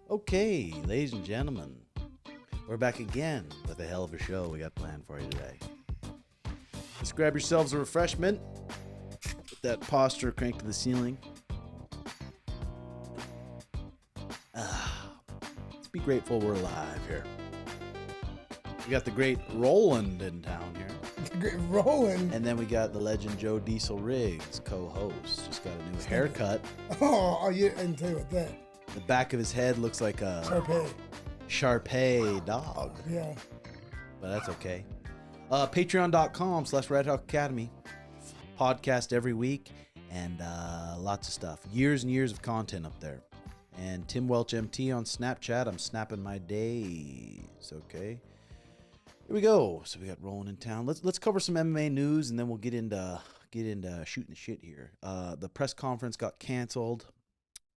Okay, ladies and gentlemen, we're back again with a hell of a show we got planned for you today. Just grab yourselves a refreshment. Get that posture cranked to the ceiling. Let's be grateful we're alive here. We got the great Roland in town here. The great Roland. And then we got the legend Joe Diesel Riggs, co-host. Just got a new haircut. Oh, yeah, I didn't tell you about that. The back of his head looks like a Shar-Pei dog. Yeah. But that's okay. Patreon.com/Red Hawk Academy. Podcast every week and lots of stuff. Years and years of content up there. And Tim Welch MT on Snapchat. I'm snapping my days. Okay. Here we go. So we got Roland in town. Let's cover some MMA news and then we'll get into shooting the shit here. The press conference got canceled.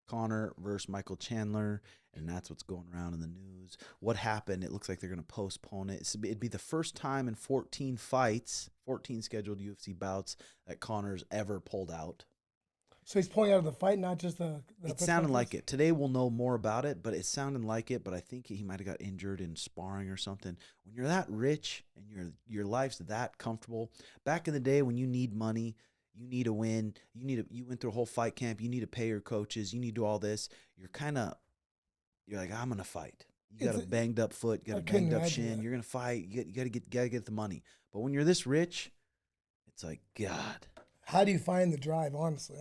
Conor versus Michael Chandler, and that's what's going around in the news. What happened? It looks like they're going to postpone it. It'd be the first time in 14 fights, 14 scheduled UFC bouts that Conor's ever pulled out. So he's pulling out of the fight, not just the it sounded like it. Today we'll know more about it, but it sounded like it. But I think he might have got injured in sparring or something. When you're that rich and your life's that comfortable, back in the day when you need money, you need a win. You went through a whole fight camp. You need to pay your coaches. You need to do all this. You're like, I'm gonna fight. You got a banged up foot. You got a banged up shin. You're gonna fight. You gotta get the money. But when you're this rich, it's like, God. How do you find the drive? Honestly,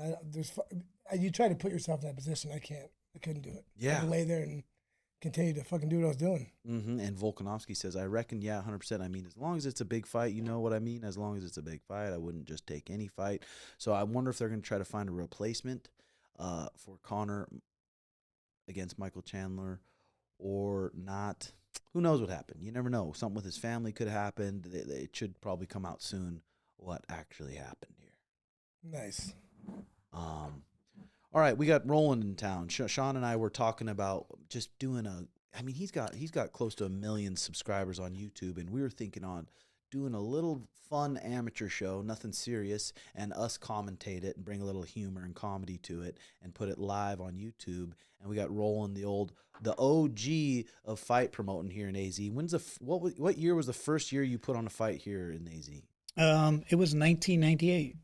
you try to put yourself in that position. I couldn't do it. Yeah. I had to lay there and continue to fucking do what I was doing. Mm-hmm. And Volkanovski says, I reckon, yeah, 100%. I mean, as long as it's a big fight, you know what I mean? As long as it's a big fight, I wouldn't just take any fight. So I wonder if they're going to try to find a replacement for Conor against Michael Chandler or not. Who knows what happened? You never know. Something with his family could have happened. It should probably come out soon what actually happened here. Nice. All right, we got Roland in town. Sean and I were talking about just doing he's got close to 1 million subscribers on YouTube, and we were thinking on doing a little fun amateur show, nothing serious, and us commentate it and bring a little humor and comedy to it and put it live on YouTube. And we got Roland, the OG of fight promoting here in AZ. What year was the first year you put on a fight here in AZ? It was 1998.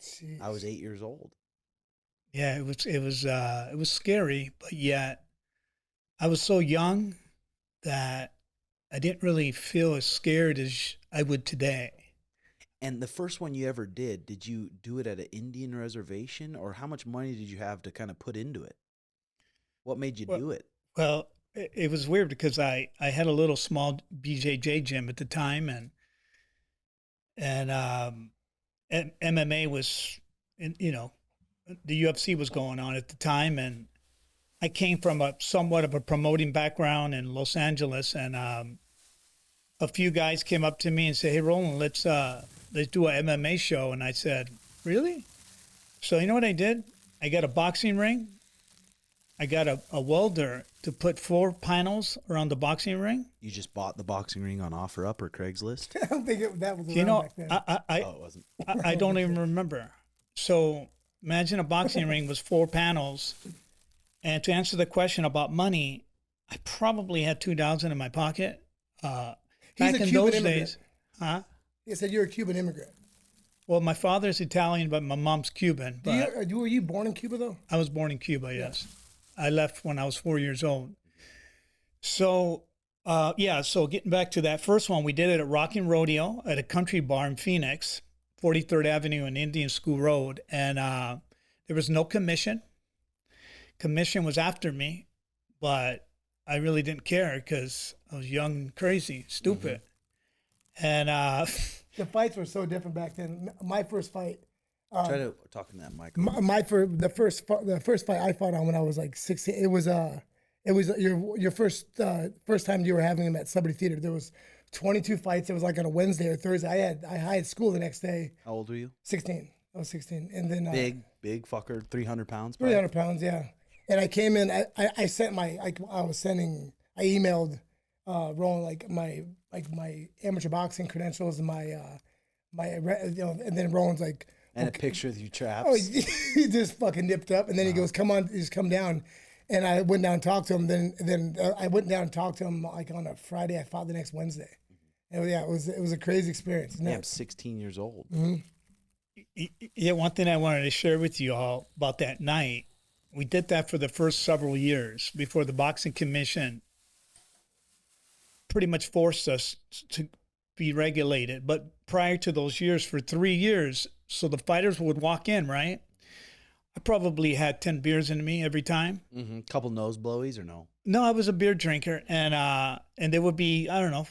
Jeez. I was 8 years old. Yeah, it was scary, but yet I was so young that I didn't really feel as scared as I would today. And the first one you ever did you do it at an Indian reservation, or how much money did you have to kind of put into it? What made you do it? Well, it was weird because I had a little small BJJ gym at the time, and MMA was, the UFC was going on at the time, and I came from somewhat of a promoting background in Los Angeles, and a few guys came up to me and said, "Hey, Roland, let's do an MMA show." And I said, "Really?" So you know what I did? I got a boxing ring. I got a welder to put 4 panels around the boxing ring. You just bought the boxing ring on OfferUp or Craigslist? I don't think that was around back then. It wasn't. I don't even remember. So imagine a boxing ring was 4 panels. And to answer the question about money, I probably had $2,000 in my pocket. Back in those days. Huh? You said you're a Cuban immigrant. Well, my father's Italian, but my mom's Cuban. But were you born in Cuba, though? I was born in Cuba, yes. I left when I was 4 years old. So, so getting back to that first one, we did it at Rockin' Rodeo at a country bar in Phoenix, 43rd Avenue and Indian School Road. And there was no commission. Commission was after me, but I really didn't care because I was young, crazy, stupid. Mm-hmm. And the fights were so different back then. My first fight. Try to talk in that mic. The first fight I fought on when I was like 16. It was your first time you were having him at Celebrity Theater. There was 22 fights. It was like on a Wednesday or Thursday. I had school the next day. How old were you? 16. I was 16, and then big fucker, 300 pounds. 300 pounds, yeah. And I came in. I emailed Roland my amateur boxing credentials and and then Roland's like. And a picture of you traps. Oh, he just fucking nipped up, and then he goes, "Come on, just come down." And I went down and talked to him. Then I went down and talked to him like on a Friday. I fought the next Wednesday. And yeah, it was a crazy experience. Yeah, I'm 16 years old. Yeah, one thing I wanted to share with you all about that night, we did that for the first several years before the Boxing Commission pretty much forced us to be regulated. But prior to those years, for 3 years, so the fighters would walk in, right? I probably had 10 beers in me every time. Couple nose blowies or no? No, I was a beer drinker, and there would be, I don't know,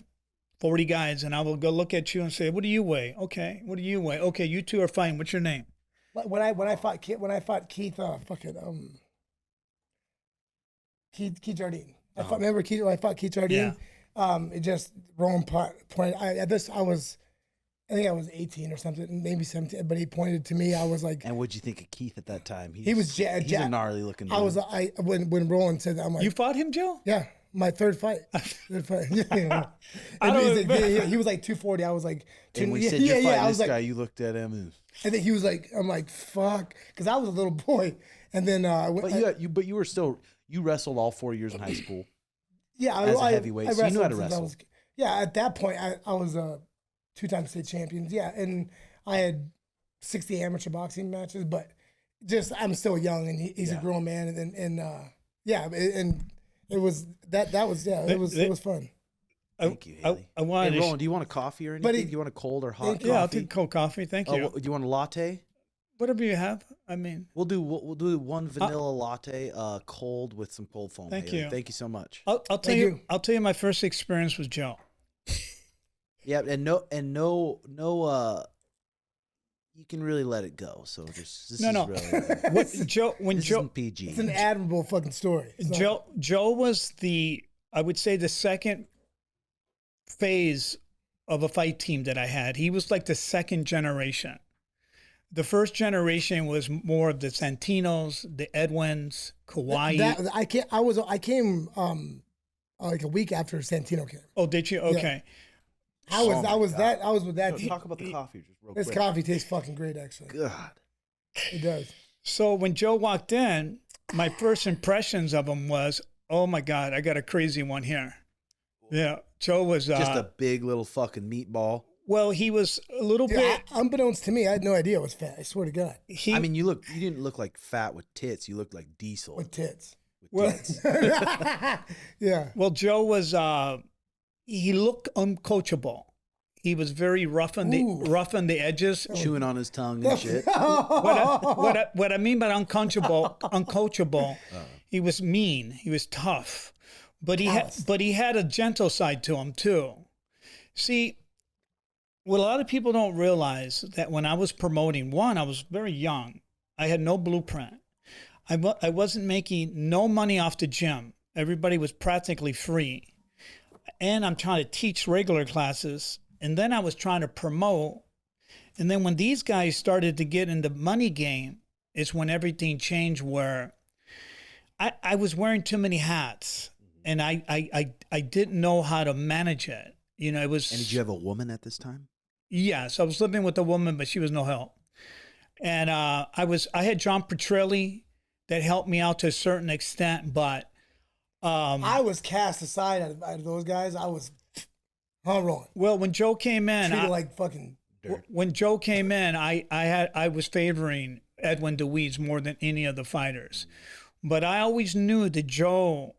40 guys, and I will go look at you and say, "What do you weigh?" "Okay." "What do you weigh?" "Okay." "You two are fine. What's your name?" When I fought Keith, Keith Jardine. Remember Keith? When I fought Keith Jardine, it just Roland pointed. I think I was 18 or something, maybe 17. But he pointed to me. I was like, and what'd you think of Keith at that time? He's a gnarly looking dude. When Roland said that, I'm like, you fought him, Joe? Yeah. My third fight. Yeah. He was like 240. I was like, and when he said you're fighting this guy, you looked at him and then he was like, I'm like, fuck, because I was a little boy. And then, but you wrestled all 4 years in high school. Yeah, as a heavyweight, so you knew how to wrestle. At that point, I was a 2-time state champion. Yeah, and I had 60 amateur boxing matches, but just I'm still young, and he's a grown man, and it was it was fun. Thank you, Haley. I wanted Roland, do you want a coffee or anything? Do you want a cold or hot coffee? Yeah, I'll take a cold coffee. Thank you. Do you want a latte? Whatever you have. I mean, we'll do one vanilla latte, cold with some cold foam. Thank Haley. you. Thank you so much. I'll tell you. I'll tell you my first experience with Joe. Yeah, and no. You can really let it go. So this is really when Joe PG. It's an admirable fucking story. Joe was I would say the second phase of a fight team that I had. He was like the second generation. The first generation was more of the Santinos, the Edwins, Kauai. I came like a week after Santino came. Oh, did you? Okay. Yeah. I was with that. Talk about the coffee just real quick. This coffee tastes fucking great, actually. God. It does. So when Joe walked in, my first impressions of him was, oh my God, I got a crazy one here. Yeah. Joe was just a big little fucking meatball. Well, he was a little bit. Unbeknownst to me, I had no idea it was fat. I swear to God. I mean, you didn't look like fat with tits. You looked like Diesel with tits. Tits. Yeah. Well, Joe was. He looked uncoachable. He was very rough on the edges, chewing on his tongue and shit. What I mean by uncoachable, he was mean. He was tough, but he had a gentle side to him too. See, what a lot of people don't realize that when I was promoting, I was very young. I had no blueprint. I wasn't making no money off the gym. Everybody was practically free. And I'm trying to teach regular classes. And then I was trying to promote. And then when these guys started to get in the money game, is when everything changed, where I was wearing too many hats. And I didn't know how to manage it. You know, it was. And did you have a woman at this time? Yes, I was living with a woman, but she was no help. And I had John Petrelli that helped me out to a certain extent, but I was cast aside out of those guys. I was rolling. Well, when Joe came in, treated like fucking dirt. When Joe came in, I was favoring Edwin DeWeese more than any of the fighters, but I always knew that Joe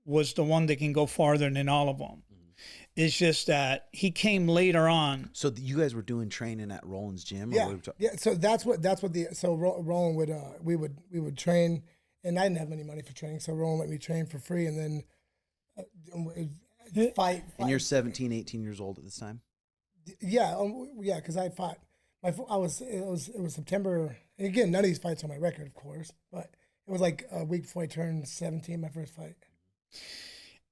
was the one that can go farther than all of them. It's just that he came later on. So you guys were doing training at Roland's gym? Yeah, yeah. So Roland would we would train, and I didn't have any money for training, so Roland let me train for free, and then fight. And you're 17, 18 years old at this time? Yeah, because I fought. It was September. And again, none of these fights on my record, of course, but it was like a week before I turned 17, my first fight.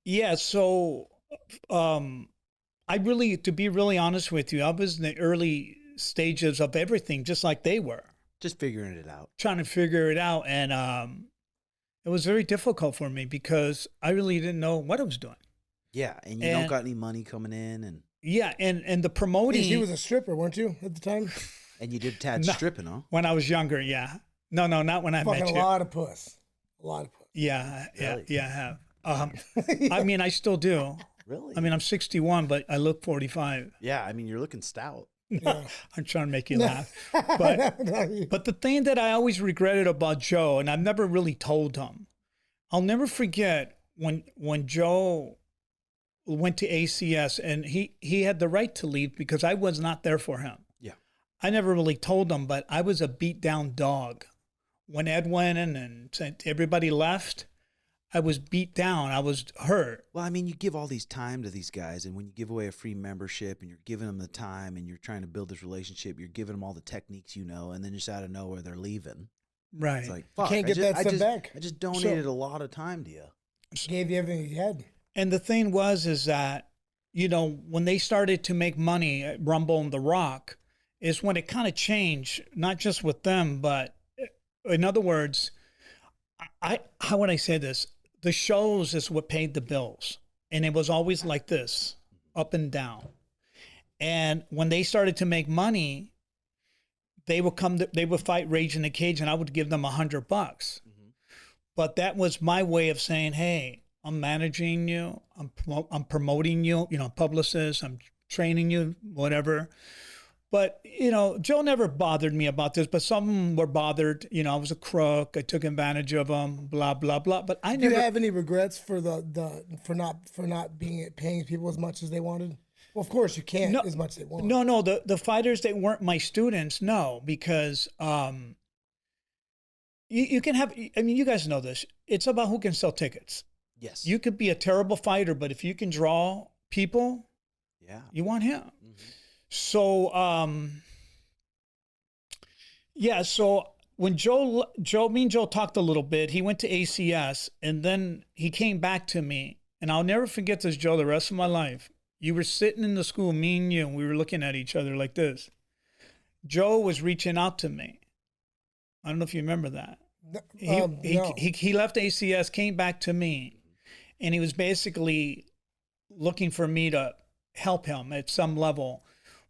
Yeah, so. To be really honest with you, I was in the early stages of everything, just like they were. Just figuring it out. Trying to figure it out. And it was very difficult for me because I really didn't know what I was doing. Yeah, and you don't got any money coming in. And yeah, and the promoting. He was a stripper, weren't you, at the time? And you did Tad stripping, huh? When I was younger, yeah. No, not when I met you. A lot of puss. A lot of puss. Yeah, Really? yeah, I have. I mean, I still do. Really? I mean, I'm 61, but I look 45. yeah. I mean, you're looking stout. Yeah. I'm trying to make you laugh. But the thing that I always regretted about Joe, and I've never really told him, I'll never forget when Joe went to ACS, and he had the right to leave because I was not there for him. Yeah. I never really told him, but I was a beat down dog. When Ed went in and everybody left, I was beat down. I was hurt. Well, I mean, you give all these time to these guys, and when you give away a free membership and you're giving them the time and you're trying to build this relationship, you're giving them all the techniques, and then just out of nowhere they're leaving. Right. It's like, fuck, can't get that stuff back. I just donated a lot of time to you. Gave you everything you had. And the thing is that, when they started to make money at Rumble and The Rock is when it kind of changed, not just with them, but in other words, how would I say this? The shows is what paid the bills. And it was always like this, up and down. And when they started to make money, they would fight Rage in the Cage, and I would give them $100. But that was my way of saying, hey, I'm managing you, I'm promoting you, publicist, I'm training you, whatever. But, Joe never bothered me about this, but some were bothered. I was a crook. I took advantage of them, blah, blah, blah. But I never. Do you have any regrets for for not paying people as much as they wanted? Well, of course you can't as much as they want. No. The fighters that weren't my students, no, because you can have. I mean, you guys know this. It's about who can sell tickets. Yes. You could be a terrible fighter, but if you can draw people, you want him. Mm-hmm. So, so when me and Joe talked a little bit, he went to ACS, and then he came back to me, and I'll never forget this, Joe, the rest of my life. You were sitting in the school, me and you, and we were looking at each other like this. Joe was reaching out to me. I don't know if you remember that. No. He left ACS, came back to me, and he was basically looking for me to help him at some level.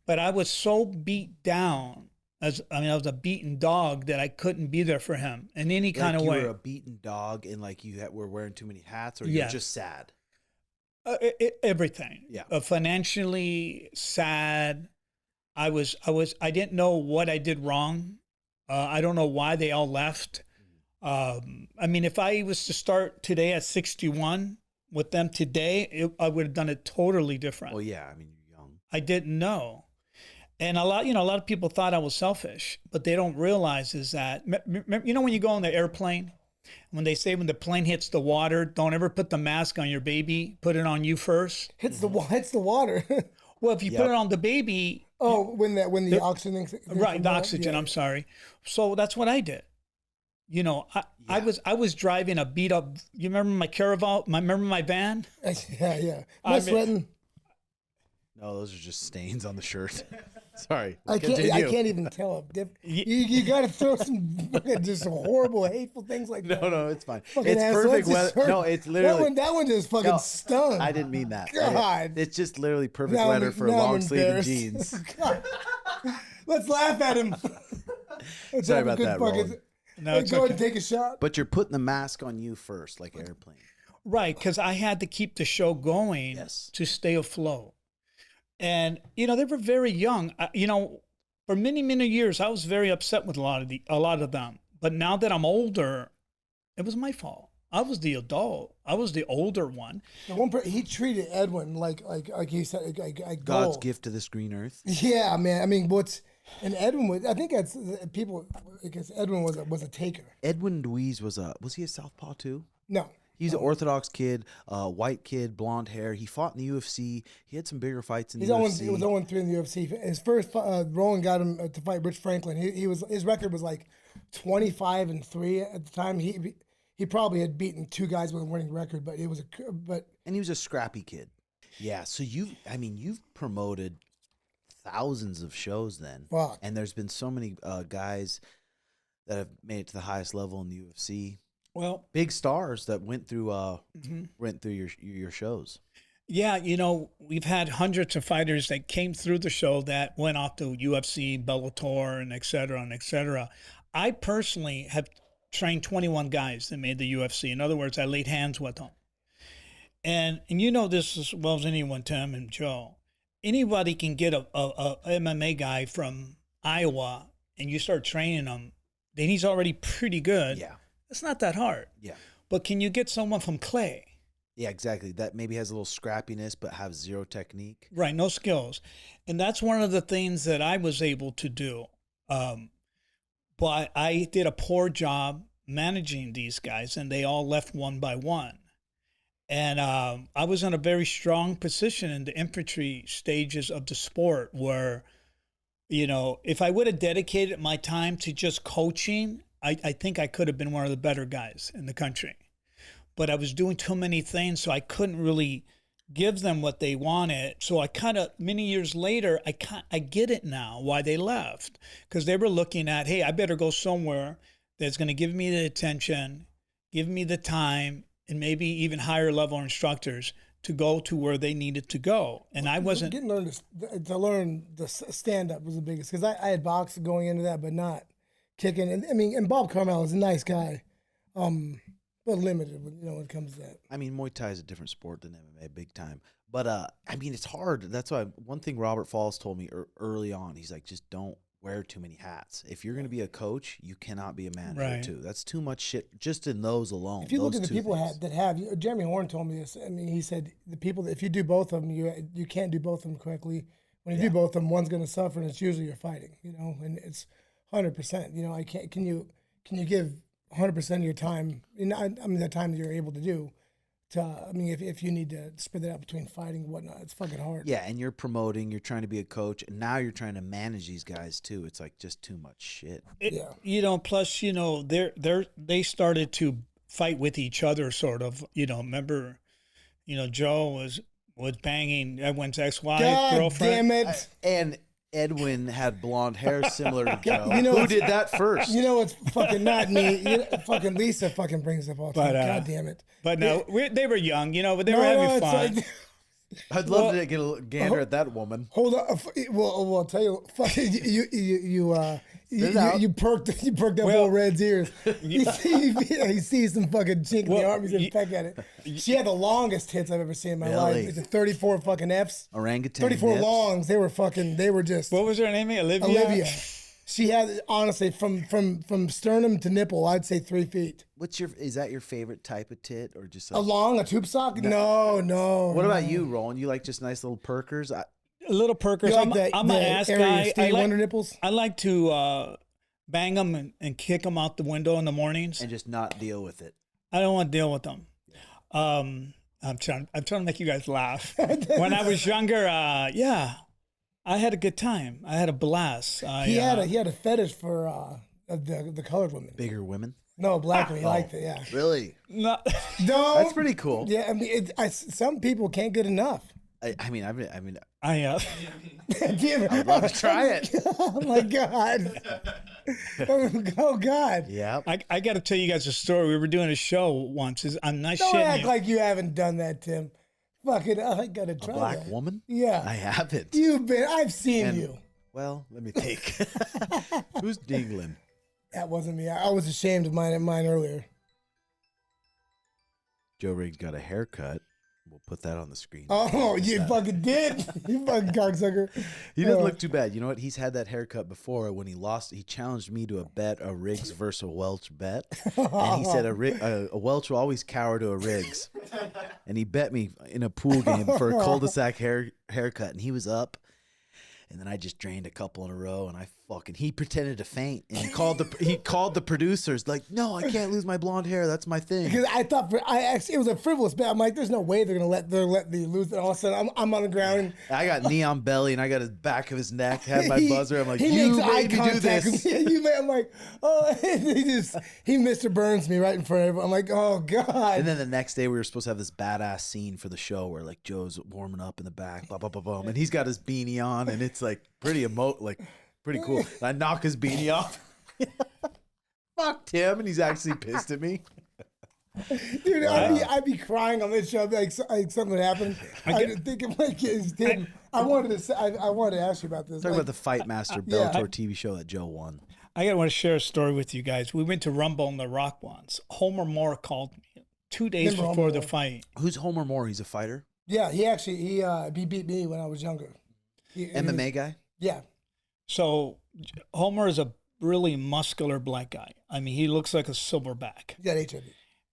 But I was so beat down, I was a beaten dog that I couldn't be there for him in any kind of way. You were a beaten dog and like you were wearing too many hats, or you were just sad? Everything. Yeah. Financially sad. I didn't know what I did wrong. I don't know why they all left. I mean, if I was to start today at 61 with them today, I would have done it totally different. Well, yeah. I mean, you're young. I didn't know. And a lot of people thought I was selfish, but they don't realize is that, when you go on the airplane, when they say when the plane hits the water, don't ever put the mask on your baby, put it on you first. Hits the water. Well, if you put it on the baby. Oh, when the oxygen. Right, the oxygen, I'm sorry. So that's what I did. I was driving a beat up, you remember my Caraval, remember my van? Yeah. I'm sweating. No, those are just stains on the shirt. Sorry. I can't even tell. You got to throw some just horrible, hateful things like that. No, it's fine. Fucking It's perfect weather. No, it's literally. That one just fucking stung. I didn't mean that. God. It's just literally perfect weather for long sleeve and jeans. Let's laugh at him. Sorry about that, Roland. No, go ahead and take a shot. But you're putting the mask on you first, like airplane. Right, because I had to keep the show going to stay afloat. And, they were very young. For many, many years, I was very upset with a lot of them. But now that I'm older, it was my fault. I was the adult. I was the older one. He treated Edwin like he said, like God's gift to this green earth. Yeah, man. I mean, and Edwin was. I think that's people because Edwin was a taker. Edwin Louise was he a southpaw too? No. He's an Orthodox kid, white kid, blonde hair. He fought in the UFC. He had some bigger fights in the UFC. He was 0-3 in the UFC. His first, Roland got him to fight Rich Franklin. His record was like 25-3 at the time. He probably had beaten two guys with a winning record, but and he was a scrappy kid. Yeah. So you've promoted thousands of shows then. Fuck. And there's been so many guys that have made it to the highest level in the UFC. Well, big stars that went through your shows. Yeah, we've had hundreds of fighters that came through the show that went off to UFC, Bellator, and et cetera, and et cetera. I personally have trained 21 guys that made the UFC. In other words, I laid hands with them. And you know this as well as anyone, Tim and Joe. Anybody can get a MMA guy from Iowa and you start training him, then he's already pretty good. Yeah. It's not that hard. Yeah. But can you get someone from Clay? Yeah, exactly. That maybe has a little scrappiness, but have zero technique. Right, no skills. And that's one of the things that I was able to do. But I did a poor job managing these guys, and they all left one by one. And I was in a very strong position in the infantry stages of the sport where, you know, if I would have dedicated my time to just coaching, I think I could have been one of the better guys in the country. But I was doing too many things, so I couldn't really give them what they wanted. So I kind of, many years later, I get it now why they left. Because they were looking at, hey, I better go somewhere that's going to give me the attention, give me the time, and maybe even higher level instructors to go to where they needed to go. And I wasn't... Getting to learn the stand-up was the biggest. Because I had boxing going into that, but not kicking. And I mean, and Bob Carmel is a nice guy. But limited, you know, when it comes to that. I mean, Muay Thai is a different sport than MMA, big time. But, I mean, it's hard. That's why one thing Robert Follis told me early on, he's like, just don't wear too many hats. If you're going to be a coach, you cannot be a manager, too. That's too much shit just in those alone. If you look at the people that have, Jeremy Horn told me this. I mean, he said the people, if you do both of them, you can't do both of them correctly. When you do both of them, one's going to suffer, and it's usually you're fighting, you know, and it's 100%. You know, can you give 100% of your time, I mean, the time that you're able to do, I mean, if you need to spread that out between fighting and whatnot, it's fucking hard. Yeah, and you're promoting, you're trying to be a coach, and now you're trying to manage these guys too. It's like just too much shit. You know, plus, you know, they started to fight with each other, sort of. You know, remember, you know, Joe was banging Edwin's ex-wife, girlfriend. Damn it. And Edwin had blonde hair similar to Joe. You know, who did that first? You know, it's fucking not me. Fucking Lisa fucking brings up all the time. God damn it. But no, they were young, you know, but they were having fun. Like, I'd love to get a gander at that woman. Hold on. Well, I'll tell you. Fucking you perked up old Red's ears. He sees some fucking chink in the arm. He's gonna peck at it. She had the longest tits I've ever seen in my life. It's a 34 fucking Fs. Orangutan. 34 nips. longs. They were just. What was her name? Olivia. She had, honestly, from sternum to nipple, I'd say 3 feet. Is that your favorite type of tit, or just a tube sock? No. What about you, Roland? You like just nice little perkers? Little perkers. I'm an ass guy. I like nipples. I like to bang them and kick them out the window in the mornings, and just not deal with it. I don't want to deal with them. I'm trying to make you guys laugh. When I was younger, I had a good time. I had a blast. He had a fetish for the colored women. Bigger women? No, black women. He liked it. Yeah. Really? No. That's pretty cool. Yeah, I mean, some people can't get enough. I mean, Damn it. I'd love to try it. Oh my god. Oh god. Yeah. I got to tell you guys a story. We were doing a show once. I'm not Don't shitting act you. like you haven't done that, Tim. Fucking, I gotta try A black that. woman? Yeah. I haven't. I've seen you. Well, let me think. Who's Dingling? That wasn't me. I was ashamed of mine earlier. Joe Riggs got a haircut. We'll put that on the screen. Oh, you fucking did. You fucking cocksucker. He doesn't look too bad. You know what? He's had that haircut before. When he lost, he challenged me to a Riggs versus a Welch bet. And he said a Welch will always cower to a Riggs. And he bet me in a pool game for a cul-de-sac haircut. And he was up. And then I just drained a couple in a row, and he pretended to faint, and he called the producers like, no, I can't lose my blonde hair. That's my thing. Because I thought it was a frivolous bet. I'm like, there's no way they're gonna let me lose it. All of a sudden, I'm on the ground. I got neon belly, and I got his back of his neck. Had my buzzer. I'm like, he you makes made me do this. I'm like, oh, he Mr. Burns me right in front of everyone. I'm like, oh god. And then the next day, we were supposed to have this badass scene for the show where like Joe's warming up in the back, blah blah blah blah, and he's got his beanie on, and it's like pretty pretty cool. And I knock his beanie off. Fuck Tim, and he's actually pissed at me. Dude, I'd be crying on this show. I'd be like something would happen. I'd think of like it's Tim. I wanted to ask you about this. Talk about the Fight Master Bellator TV show that Joe won. I want to share a story with you guys. We went to Rumble in the Rock once. Homer Moore called me 2 days Remember before Homer the fight. Who's Homer Moore? He's a fighter? Yeah, he beat me when I was younger. MMA guy? Yeah. So Homer is a really muscular black guy. I mean, he looks like a silverback. He got HIV.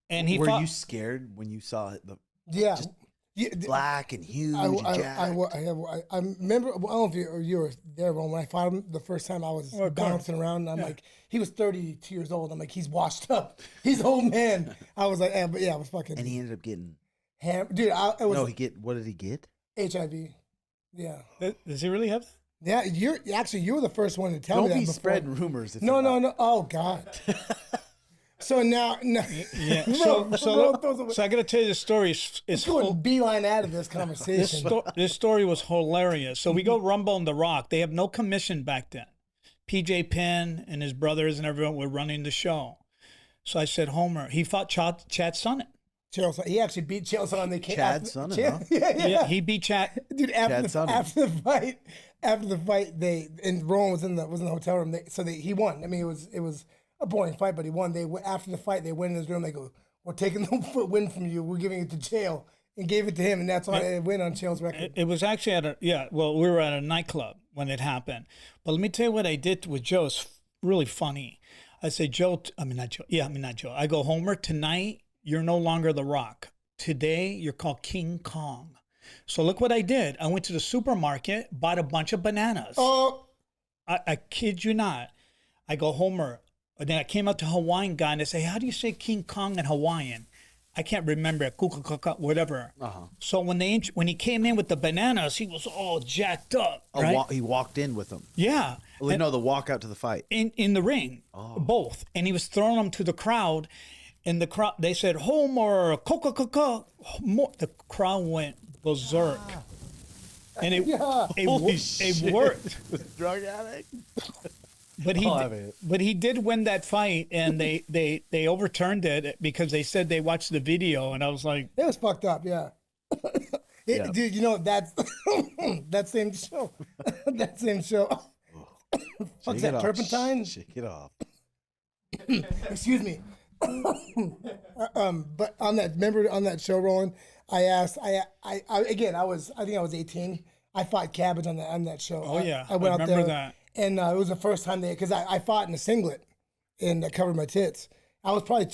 And he Were fought, you scared when you saw the Yeah. Just Yeah, black and huge and jacked? I remember, I don't know if you were there, Ron, when I fought him the first time. I was bouncing around, and I'm like, he was 32 years old. I'm like, he's washed up. He's an old man. I was like, but yeah, I was fucking. And he ended up getting. Dude, it was No, what did he get? HIV. Yeah. does he really have that? Yeah, you were the first one to tell me that. Don't be before. spreading rumors. No. Oh God. So now, no. Yeah. So I got to tell you the story. It's going beeline out of this conversation. This story was hilarious. So we go Rumble in the Rock. They have no commission back then. PJ Penn and his brothers and everyone were running the show. So I said, Homer, he fought Chad Sonnen. Chael, he actually beat Chael Sonnen. They came Chad Sonnen, huh? Yeah, he beat Chad. Dude, after the fight, and Roland was in the hotel room. He won. I mean, it was a boring fight, but he won. After the fight, they went in his room. They go, "We're taking the win from you. We're giving it to Chael," and gave it to him, and that's why it went on Chael's record. It was actually we were at a nightclub when it happened. But let me tell you what I did with Joe. It's really funny. I say, not Joe. I go, Homer, tonight you're no longer The Rock. Today you're called King Kong. So look what I did. I went to the supermarket, bought a bunch of bananas. Oh, I kid you not. I go, Homer. And then I came up to Hawaiian guy and I say, how do you say King Kong in Hawaiian? I can't remember, whatever. So when he came in with the bananas, he was all jacked up. Right? He walked in with them. Yeah. Well, no, the walk out to the fight. In the ring, both. And he was throwing them to the crowd. And the crowd, they said, Homer, the crowd went berserk. And it worked. Drug addict. But he did win that fight, and they overturned it because they said they watched the video, and I was like, it was fucked up, yeah. Dude, you know that's that same show. That same show. What's that? Turpentine? Shake it off. Excuse me. But on that show, Roland, I asked. I think I was 18. I fought Cabbage on that show. Oh yeah, I went remember out there, that. and it was the first time because I fought in a singlet, and I covered my tits. I was probably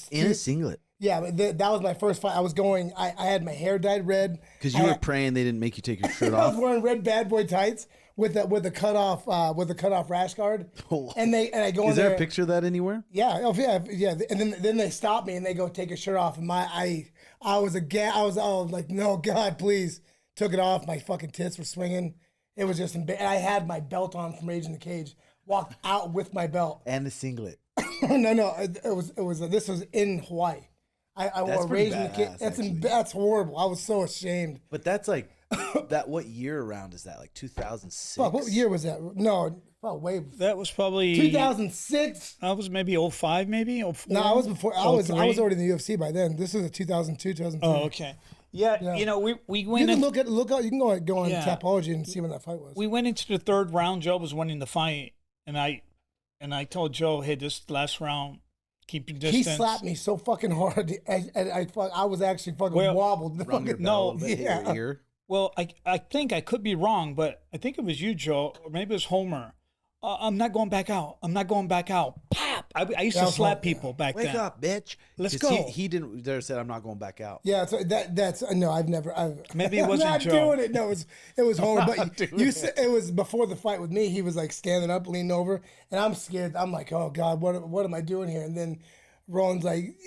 in a singlet. Yeah, but that was my first fight. I had my hair dyed red. Because you were praying they didn't make you take your shirt I off. was wearing red bad boy tights with a cut off rash guard. And I go in there. Is there a picture of that anywhere? Yeah, yeah. And then they stop me and they go take your shirt off. And I was like, no, God, please. Took it off. My fucking tits were swinging. It was just and I had my belt on from Rage in the Cage. Walked out with my belt. And the singlet. No. This was in Hawaii. I wore Rage in the Cage. That's horrible. I was so ashamed. But that's like that. What year around is that? Like 2006. Fuck, what year was that? No, way. That was probably 2006. That was maybe 05, maybe 04. No, I was before. I was already in the UFC by then. This is a 2002, 2003. Oh, okay. Yeah, you know, we went. You can look up. You can go on Tapology and see when that fight was. We went into the third round. Joe was winning the fight, and I told Joe, "Hey, this last round, keep your distance." He slapped me so fucking hard. I was actually fucking wobbled. Ear. Well, I think I could be wrong, but I think it was you, Joe, or maybe it was Homer. I'm not going back out. I'm not going back out. Pop! I used to slap people back then. Wake up, bitch. Let's go. He didn't there said I'm not going back out. Yeah, so that's no, I've never. Maybe it wasn't I'm not Joe. doing it. No, it was Homer. But you said it was before the fight with me. He was like standing up, leaning over, and I'm scared. I'm like, oh God, what am I doing here? And then Roland's like,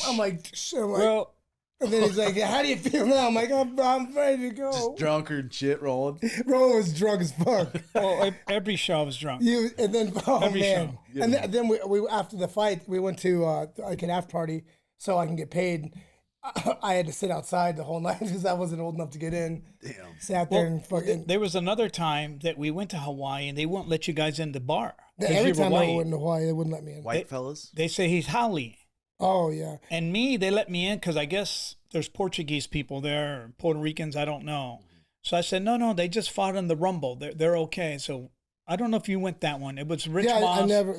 I'm like, well. And then he's like, how do you feel now? I'm like, I'm ready to go. Just drunk or shit, Roland. Roland was drunk as fuck. Oh, every show was drunk. And then, every man. show. And then we after the fight, we went to like an after party so I can get paid. I had to sit outside the whole night because I wasn't old enough to get in. Damn. Sat there and fucking. There was another time that we went to Hawaii and they wouldn't let you guys in the bar. Every time I went to Hawaii, they wouldn't let me in. White fellas? They say he's Holly. Oh, yeah. And me, they let me in because I guess there's Portuguese people there, or Puerto Ricans, I don't know. So I said, no, they just fought in the Rumble. They're okay. So I don't know if you went that one. It was Rich Yeah, Moss. I never.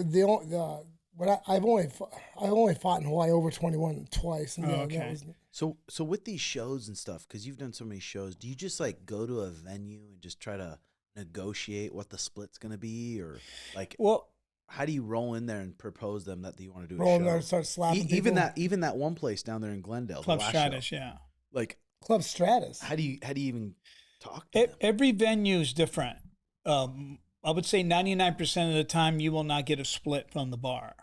But I've only fought in Hawaii over 21 twice. And okay. So with these shows and stuff, because you've done so many shows, do you just like go to a venue and just try to negotiate what the split's gonna be, or like, Well, how do you roll in there and propose them that you want to do a roll in show? there and start slapping people. Even that one place down there in Glendale, Club the last Stratus, show, yeah. like Club Stratus. how do you even talk to them? Every venue is different. I would say 99% of the time you will not get a split from the bar.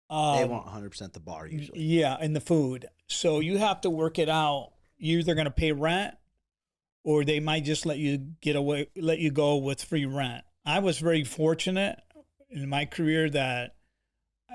They want 100% the bar usually. Yeah, and the food. So you have to work it out. You're either going to pay rent, or they might just let you go with free rent. I was very fortunate in my career that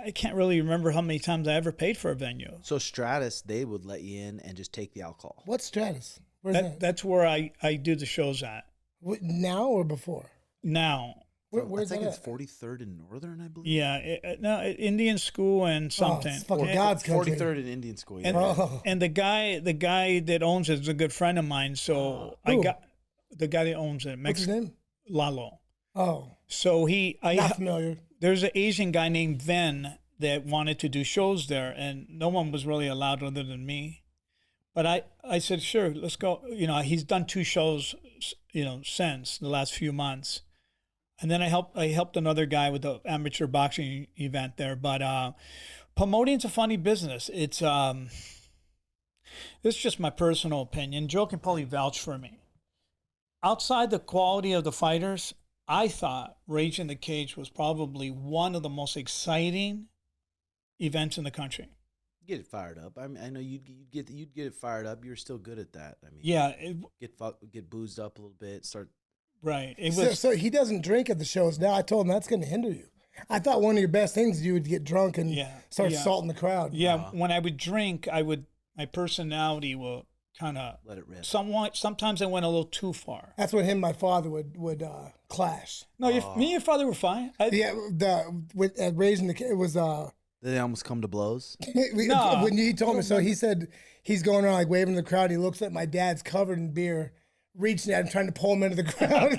I can't really remember how many times I ever paid for a venue. So Stratus, they would let you in and just take the alcohol. What's Stratus? Where's that? That's where I do the shows at. Now or before? Now. Where's I think that it's at? 43rd and Northern, I believe. Yeah, Indian School and something. it's fucking God's country. 43rd and Indian School. And, Yeah. and the guy that owns it is a good friend of mine. So I Who? got the guy that owns it. What's his name? Lalo. Oh, So not familiar. there's an Asian guy named Ven that wanted to do shows there, and no one was really allowed other than me. But I said, sure, let's go. He's done 2 shows, since the last few months. And then I helped another guy with the amateur boxing event there. But promoting's a funny business. It's this is just my personal opinion. Joe can probably vouch for me. Outside the quality of the fighters, I thought Rage in the Cage was probably one of the most exciting events in the country. Get it fired up. I mean, I know you'd get it fired up. You're still good at that. I mean, Yeah, get boozed up a little bit. Start. right. It was So he doesn't drink at the shows now. I told him that's going to hinder you. I thought one of your best things you would get drunk and start salting the crowd. Yeah, when I would drink, my personality will kind of Let it rip. Sometimes I went a little too far. That's when him and my father would clash. No, me and your father were fine. Raising it was Did they almost come to blows? No. when he told me. So he said he's going around like waving to the crowd. He looks at my dad's covered in beer, reaching at him, trying to pull him into the crowd.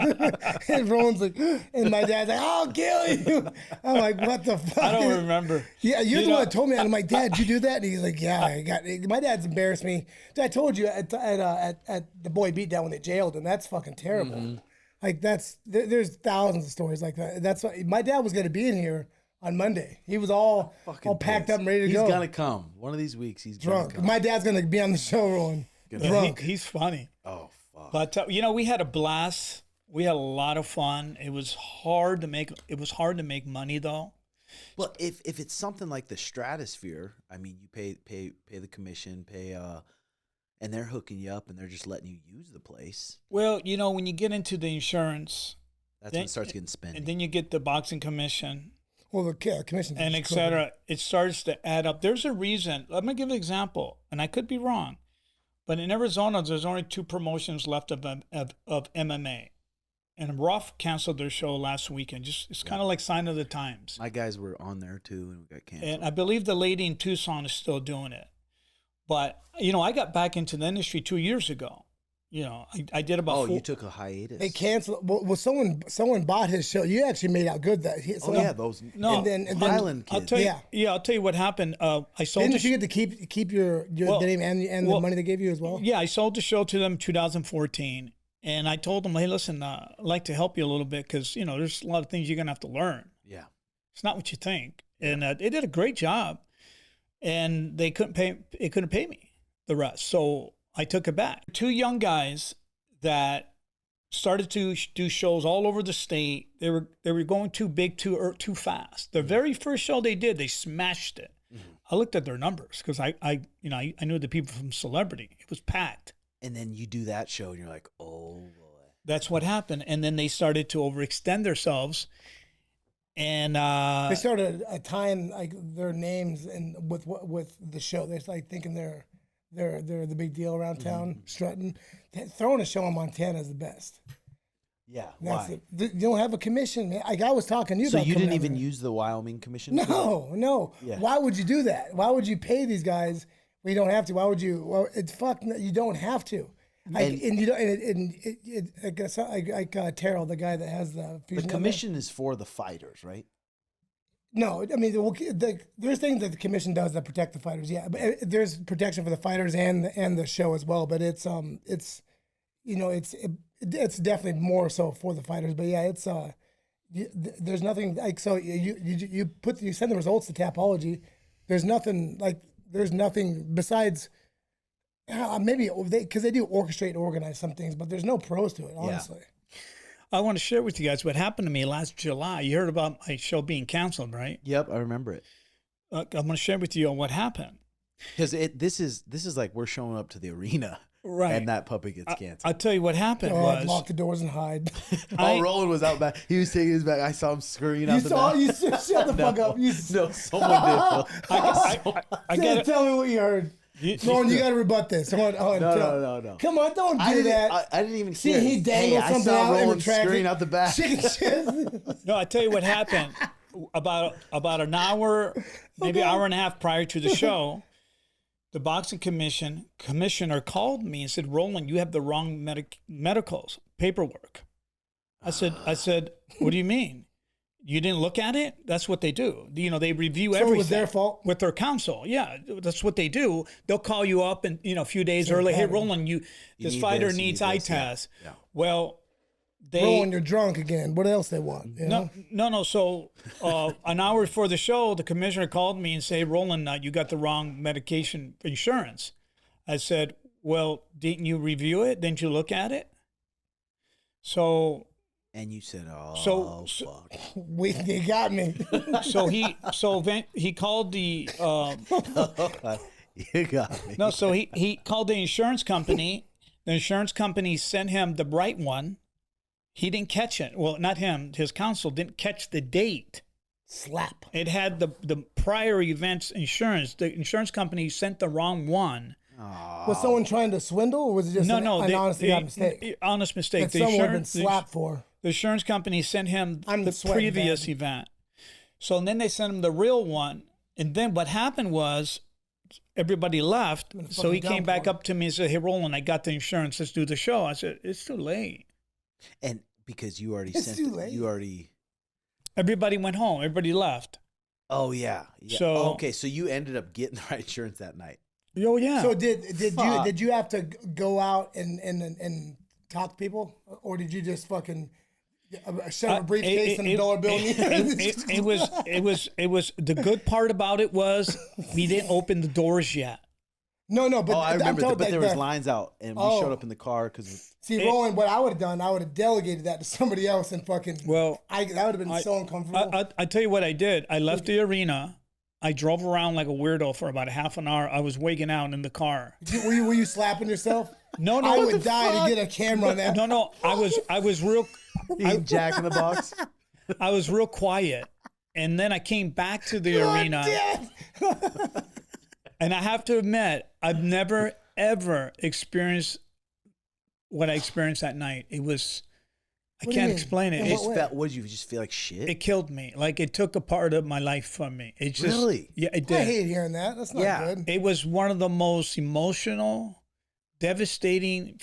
And Roland's like, and my dad's like, I'll kill you. I'm like, what the fuck? I don't remember. Yeah, you're the one that told me that. I'm like, Dad, did you do that? And he's like, yeah, I got it. My dad's embarrassed me. I told you at the boy beatdown when they jailed him. That's fucking terrible. Mm-hmm. Like there's thousands of stories like that. That's what, my dad was gonna be in here on Monday. He was all packed up and ready to go. He's gonna come. One of these weeks, he's drunk. Gonna come. My dad's gonna be on the show, Roland. Drunk. He's funny. Oh fuck. But we had a blast. We had a lot of fun. It was hard to make money though. Well, if it's something like the Stratosphere, I mean, you pay the commission, and they're hooking you up and they're just letting you use the place. Well, when you get into the insurance, That's when it starts getting spent. and then you get the boxing commission, Well, the commission and et cetera, it starts to add up. There's a reason. Let me give an example, and I could be wrong, but in Arizona, there's only 2 promotions left of MMA. And Ruff canceled their show last weekend. It's kind of like sign of the times. My guys were on there too, and we got canceled. And I believe the lady in Tucson is still doing it. But, I got back into the industry 2 years ago. I did about you took a hiatus. They canceled. Well, someone bought his show. You actually made out good that. Those No, and then Highland kids. I'll tell you, I'll tell you what happened. I sold Didn't you get to keep your the name and the money they gave you as well? Yeah, I sold the show to them in 2014. And I told them, hey, listen, I'd like to help you a little bit because, there's a lot of things you're going to have to learn. Yeah. It's not what you think. And they did a great job. And they couldn't pay me the rest. So I took it back. 2 young guys that started to do shows all over the state. They were going too big, too fast. The very first show they did, they smashed it. Mm-hmm. I looked at their numbers because I knew the people from Celebrity. It was packed. And then you do that show, and you're like, oh boy. That's what happened. And then they started to overextend themselves. And they started tying like their names and with the show. They're like thinking they're the big deal around town, strutting. Throwing a show in Montana is the best. Yeah, why? You don't have a commission, man. Like I was talking to you about. So you didn't even use the Wyoming commission? No. Yeah. Why would you do that? Why would you pay these guys when you don't have to? Why would you? Well, it's fuck. You don't have to. I guess like Terrell, the guy that has the commission is for the fighters, right? No, I mean, there's things that the commission does that protect the fighters. Yeah, but there's protection for the fighters and the show as well. But it's definitely more so for the fighters. But yeah, there's nothing like, so you send the results to Tapology. There's nothing besides maybe because they do orchestrate and organize some things, but there's no pros to it, honestly. Yeah. I want to share with you guys what happened to me last July. You heard about my show being canceled, right? Yep, I remember it. I'm going to share with you on what happened. Because this is like we're showing up to the arena, right? And that puppet gets canceled. I'll tell you what happened was lock the doors and hide. Roland was out back. He was taking his back. I saw him scurrying out the back. You shut the fuck up. No, someone did. I got tell me what you heard. Roland, you got to rebut this. No. Come on, don't do that. I didn't even see he dangled something out in the track. Scurrying out the back. No, I tell you what happened. About an hour, maybe hour and a half prior to the show, the boxing commissioner called me and said, "Roland, you have the wrong medicals paperwork." I said, "What do you mean? You didn't look at it?" That's what they do. They review everything. So it was their fault? With their counsel. Yeah, that's what they do. They'll call you up and, a few days early. Hey, Roland, this fighter needs eye test. Yeah. Well, Roland, you're drunk again. What else they want? No. So an hour before the show, the commissioner called me and said, Roland, you got the wrong medication insurance. I said, well, didn't you review it? Didn't you look at it? So... And you said, fuck. They got me. So he called the you got me. No, so he called the insurance company. The insurance company sent him the right one. He didn't catch it. Well, not him. His counsel didn't catch the date. Slap. It had the prior events insurance. The insurance company sent the wrong one. Was someone trying to swindle, or was it just an honest mistake? Honest mistake. That someone had been slapped for. The insurance company sent him the previous event. So then they sent him the real one. And then what happened was everybody left. So he came back up to me and said, hey, Roland, I got the insurance. Let's do the show. I said, it's too late. And because you already Everybody went home. Everybody left. Oh, yeah. So you ended up getting the right insurance that night. Oh, yeah. So did you have to go out and talk to people? Or did you just fucking... shove a briefcase and a dollar bill. It was the good part about it was we didn't open the doors yet. No, but I remember, but there was lines out, and we showed up in the car because. See, Roland, what I would have done, I would have delegated that to somebody else and fucking. Well, that would have been so uncomfortable. I tell you what I did. I left the arena. I drove around like a weirdo for about a half an hour. I was waking out in the car. Were you slapping yourself? No. I would die to get a camera on that. No. I was real. Jack in the Box. I was real quiet, and then I came back to the arena. And I have to admit, I've never ever experienced what I experienced that night. It was. I can't explain it. What did you just feel like shit? It killed me. Like it took a part of my life from me. It just really. Yeah, it did. I hate hearing that. That's not good. It was one of the most emotional, devastating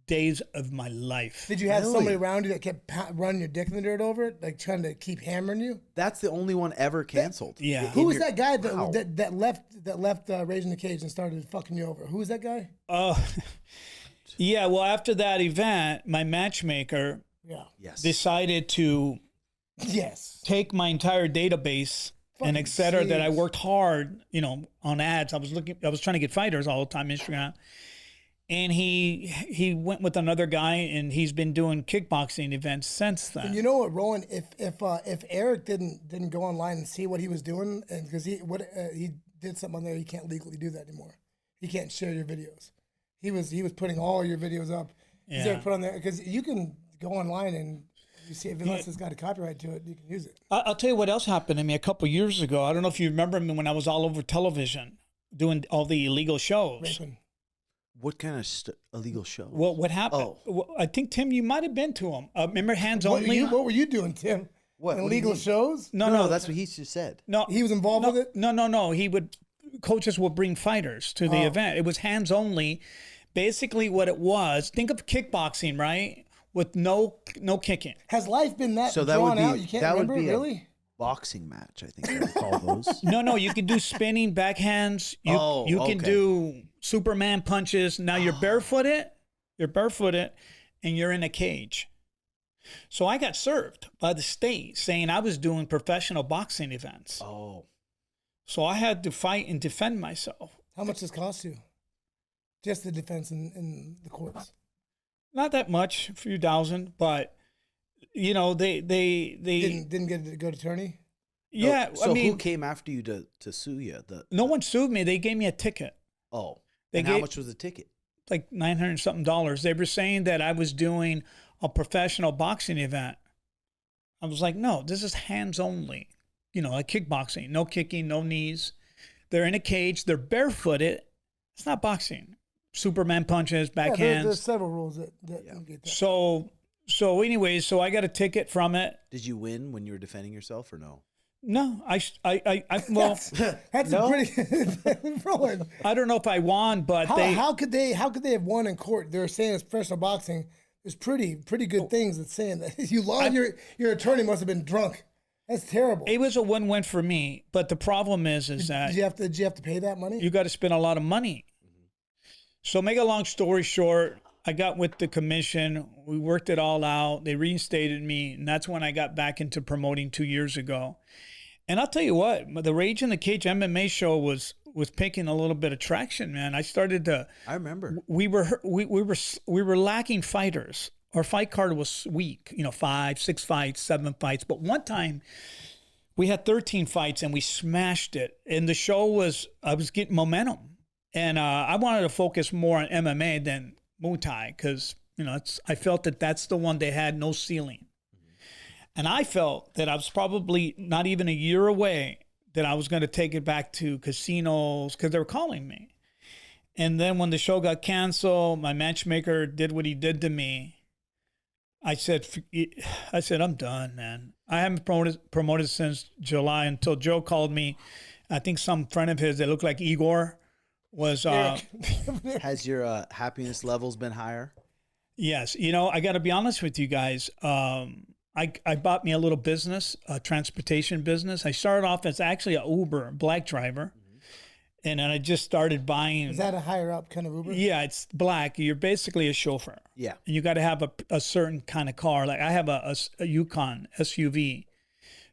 days of my life. Did you have somebody around you that kept running your dick in the dirt over it, like trying to keep hammering you? That's the only one ever canceled. Who was that guy that left Raising the Cage and started fucking you over? Who was that guy? Yeah. Well, after that event, my matchmaker. Decided to take my entire database and et cetera that I worked hard, on ads. I was trying to get fighters all the time, Instagram. And he went with another guy, and he's been doing kickboxing events since then. And you know what, Roland? If Eric didn't go online and see what he was doing, and because he did something on there, he can't legally do that anymore. He can't share your videos. He was putting all your videos up. He's there put on there because you can go online and you see if unless it's got a copyright to it, you can use it. I'll tell you what else happened to me a couple years ago. I don't know if you remember me when I was all over television doing all the illegal shows. Raping. What kind of illegal show? Well, what happened? Well, I think, Tim, you might have been to them. Remember Hands Only? What were you doing, Tim? What? Illegal shows? No, that's what he just said. No, he was involved with it? No. Coaches would bring fighters to the event. It was Hands Only. Basically what it was, think of kickboxing, right? With no kicking. Has life been that So that drawn would be out? You can't that remember would be really? a boxing match, I think they would call those. No, you can do spinning backhands. You can do Superman punches. Now you're barefooted, and you're in a cage. So I got served by the state saying I was doing professional boxing events. Oh. So I had to fight and defend myself. How much does it cost you? Just the defense in the courts. Not that much, a few thousand, but you know they didn't get a good attorney. Yeah, So I mean, who came after you to sue you? No one sued me. They gave me a ticket. Oh. And how much was the ticket? Like $900 something. They were saying that I was doing a professional boxing event. I was like, no, this is hands only. You know, like kickboxing, no kicking, no knees. They're in a cage. They're barefooted. It's not boxing. Superman punches, backhands. Yeah, there's several rules that get that. So anyways, so I got a ticket from it. Did you win when you were defending yourself or no? No, well, that's No? a pretty Roland. I don't know if I won, but How could they have won in court? They're saying it's professional boxing. There's pretty good things that's saying that you lost. Your attorney must have been drunk. That's terrible. it was a win-win for me. But the problem is that Did you have to pay that money? you got to spend a lot of money. So make a long story short, I got with the commission. We worked it all out. They reinstated me, and that's when I got back into promoting 2 years ago. And I'll tell you what, the Rage in the Cage MMA show was picking a little bit of traction, man. I started to. I remember. We were lacking fighters. Our fight card was weak. 5, 6 fights, 7 fights. But one time, we had 13 fights and we smashed it. And the show I was getting momentum. And I wanted to focus more on MMA than Muay Thai because, I felt that that's the one they had no ceiling. And I felt that I was probably not even a year away that I was going to take it back to casinos because they were calling me. And then when the show got canceled, my matchmaker did what he did to me. I said, I'm done, man. I haven't promoted since July until Joe called me. I think some friend of his that looked like Igor was. Has your happiness levels been higher? Yes. I got to be honest with you guys. I bought me a little business, a transportation business. I started off as actually an Uber black driver. And then I just started buying. Is that a higher up kind of Uber? Yeah, it's black. You're basically a chauffeur. Yeah. And you got to have a certain kind of car. Like I have a Yukon SUV.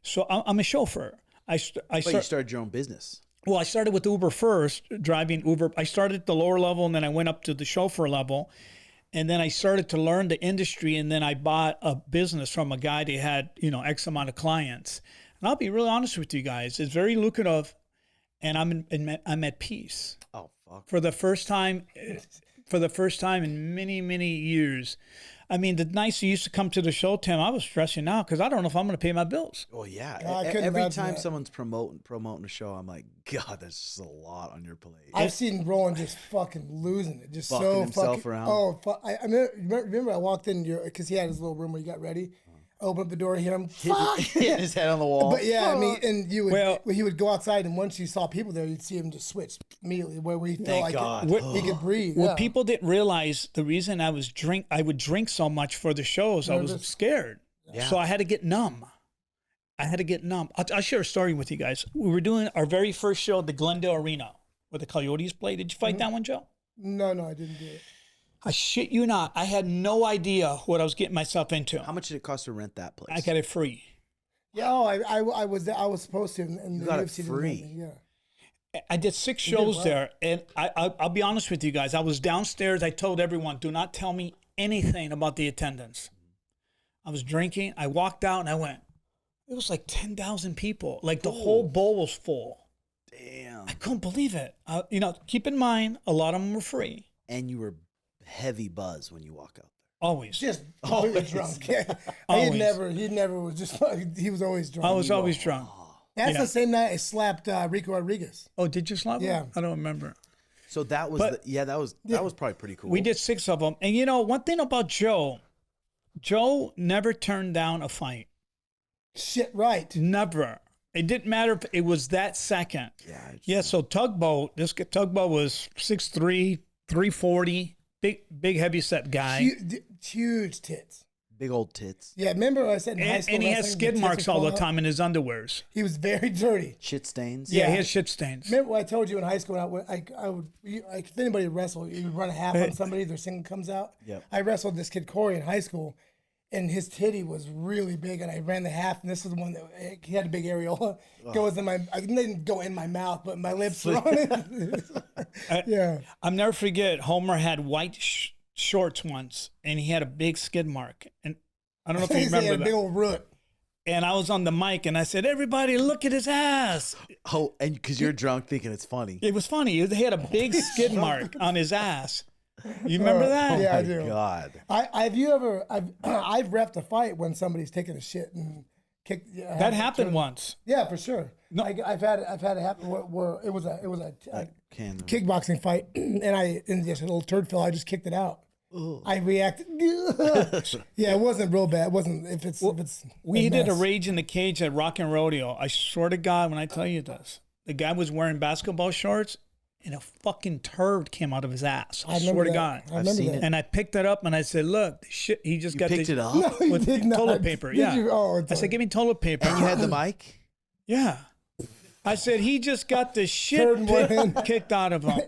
So I'm a chauffeur. But you started your own business. Well, I started with Uber first, driving Uber. I started at the lower level and then I went up to the chauffeur level. And then I started to learn the industry. And then I bought a business from a guy that had, X amount of clients. And I'll be really honest with you guys. It's very lucrative. And I'm at peace. Oh, fuck. For the first time in many, many years. I mean, the nights you used to come to the show, Tim, I was stressing out because I don't know if I'm going to pay my bills. Oh, yeah. I couldn't Every imagine time that. someone promoting a show, I'm like, God, that's just a lot on your plate. I've seen Roland just fucking losing it, just Bucking so himself fucking. around. Oh, I remember I walked in because he had his little room where he got ready. I opened up the door, hit him. Fuck! Hit his head on the wall. But yeah, I mean, and he would go outside, and once you saw people there, you'd see him just switch immediately where he felt Thank like God. he could breathe. What yeah. people didn't realize, the reason I would drink so much for the shows, I was scared. Yeah. So I had to get numb. I'll share a story with you guys. We were doing our very first show at the Glendale Arena where the Coyotes played. Did you fight that one, Joe? No, I didn't do it. I shit you not. I had no idea what I was getting myself into. How much did it cost to rent that place? I got it free. Yeah, I was supposed to. And You the got it UFC didn't free. let me, yeah. I did 6 shows there, and I'll be honest with you guys. I was downstairs. I told everyone, do not tell me anything about the attendance. I was drinking. I walked out, and I went, it was like 10,000 people. Like the whole bowl was full. Damn. I couldn't believe it. Keep in mind, a lot of them were free. And you were heavy buzz when you walk out there. Always. Just completely drunk. Yeah. Always. He never was just like, he was always drunk. I was always drunk. That's the same night I slapped Rico Rodriguez. Oh, did you slap him? Yeah. I don't remember. So that was that was probably pretty cool. We did 6 of them. And one thing about Joe never turned down a fight. Shit, right. Never. It didn't matter if it was that second. Yeah. Yeah, so Tugboat was 6'3", 340. big heavy set guy. Huge tits. Big old tits. Yeah, remember I said in high school. And he has skid marks all the time in his underwears. He was very dirty. Shit stains. Yeah, he has shit stains. Remember what I told you in high school? If anybody wrestled, you would run a half on somebody, their single comes out. Yep. I wrestled this kid Corey in high school, and his titty was really big, and I ran the half, and this was the one that he had a big areola. Goes in my, I didn't go in my mouth, but my lips were on it. Yeah. I'll never forget. Homer had white shorts once, and he had a big skid mark, and I don't know if you remember he had that. a big old root. And I was on the mic, and I said, "Everybody, look at his ass." Oh, and because you're drunk, thinking it's funny. It was funny. He had a big skid mark on his ass. You remember that? Yeah, I Oh, do. God. I've repped a fight when somebody's taking a shit and kicked. That happened once. Yeah, for sure. No. I've had it happen where it was a Can kickboxing fight, and just a little turd fell. I just kicked it out. Ugh. I reacted. Yeah, it wasn't real bad. It wasn't if it's. We did a mess. Rage in the Cage at Rock and Rodeo. I swear to God, when I tell you this, the guy was wearing basketball shorts, and a fucking turd came out of his ass. I swear to God. I remember seen that. it. And I picked it up, and I said, "Look, shit, he just You got picked the, it up? No, you with did not. toilet paper." Did Yeah. you? Oh, I said, "Give me toilet paper." And you had the mic? Yeah. I said, he just got the shit Turd one. kicked out of him.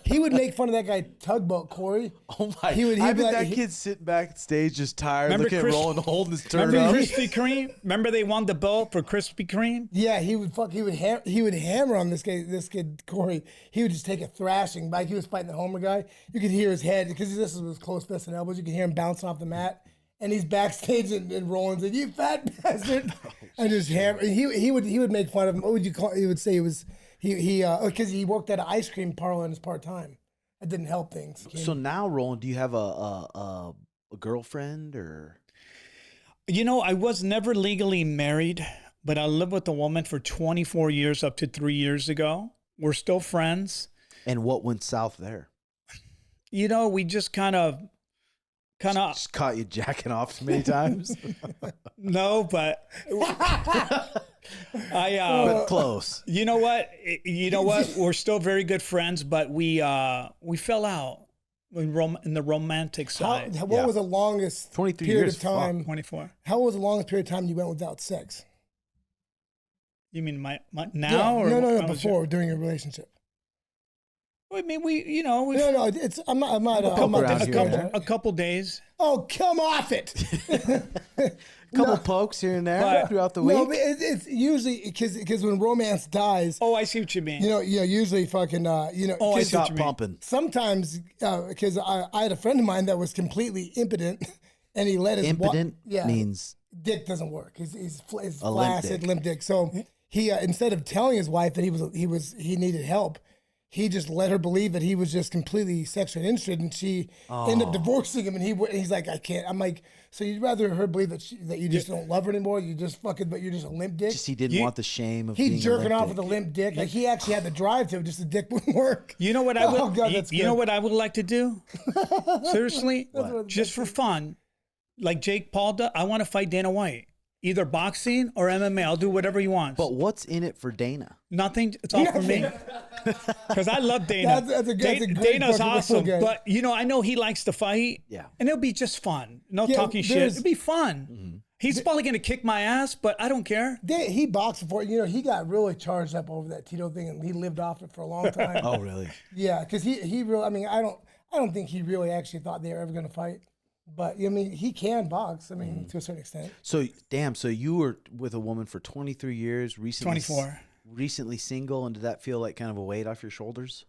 He would make fun of that guy Tugboat Corey. Oh my! He would I bet be like- that kid sitting backstage just tired, Remember looking Chris- at Roland holding his turd Remember up. Krispy Kreme? Remember they won the belt for Krispy Kreme? Yeah, he would hammer on this kid Corey. He would just take a thrashing. Like he was fighting the Homer guy. You could hear his head because this was close fists and elbows. You could hear him bouncing off the mat. And he's backstage and Roland said, "You fat bastard!" And just hammer. He would make fun of him. What would you call? He would say it was because he worked at an ice cream parlor in his part time. That didn't help things. So now, Roland, do you have a girlfriend or? You know, I was never legally married, but I lived with a woman for 24 years up to 3 years ago. We're still friends. And what went south there? You know, we just kind of Just caught you jacking off many times. no, but But close. you know what? We're still very good friends, but we fell out in the romantic side. What was the longest 23 period years, of time? 24. How was the longest period of time you went without sex? You mean my now or no, when I was- before during your relationship. I mean, we No, it's I'm not around here. a couple days. Oh, come off it! Couple pokes here and there But- throughout the week. No, but it's usually because when romance dies, Oh, I see what you mean. usually fucking Oh, I 'cause see what Stop you mean. pumping. sometimes because I had a friend of mine that was completely impotent, and he let his Impotent yeah, means dick doesn't work. He's A limp flaccid, dick. limp dick. So he instead of telling his wife that he needed help, he just let her believe that he was just completely sexually interested, and she ended up divorcing him. And he's like, I can't. I'm like, so you'd rather her believe that you just don't love her anymore? You just fucking, but you're just a limp dick. just he didn't want the shame of He being jerking a off limp with a dick. limp dick. Like he actually had the drive to it, just the dick wouldn't work. You know what I would? Oh, God, that's you know good. what I would like to do? Seriously, just for fun, like Jake Paul does. I want to fight Dana White, either boxing or MMA. I'll do whatever he wants. But what's in it for Dana? Nothing. It's all for me. Because I love Dana. That's a great Dana's fucking awesome. guy. But I know he likes to fight. Yeah. And it'll be just fun. No Yeah, talking shit. there's- It'll be fun. He's probably gonna kick my ass, but I don't care. He boxed before. He got really charged up over that Tito thing, and he lived off it for a long time. Oh, really? Yeah, because he really. I mean, I don't think he really actually thought they were ever going to fight. But I mean, he can box. I mean, to a certain extent. So, damn. So you were with a woman for 23 years, recently 24. Recently single, and did that feel like kind of a weight off your shoulders?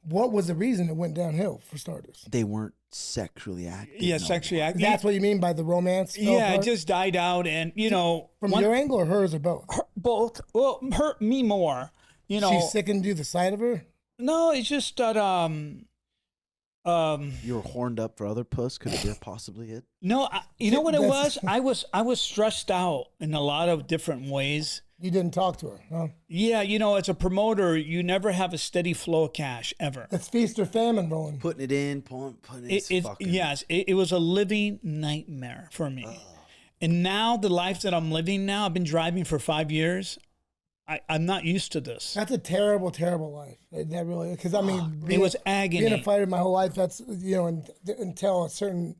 What was the reason it went downhill for starters? They weren't sexually active. Yeah, no sexually more. active. That's what you mean by the romance? fell Yeah, it apart? just died out, and From your angle or hers or both? both. Well, hurt me more. She sickened you the sight of her? No, it's just that You were horned up for other puss. Could have been possibly it. no, you know what it was? That's- I was stressed out in a lot of different ways. You didn't talk to her, huh? Yeah, as a promoter, you never have a steady flow of cash ever. That's feast or famine, Roland. Putting it in, putting it. Yes, it was a living nightmare for me. And now the life that I'm living now, I've been driving for 5 years. I'm not used to this. That's a terrible, terrible life. That really, because I mean, It was agony. being a fighter my whole life. That's until a certain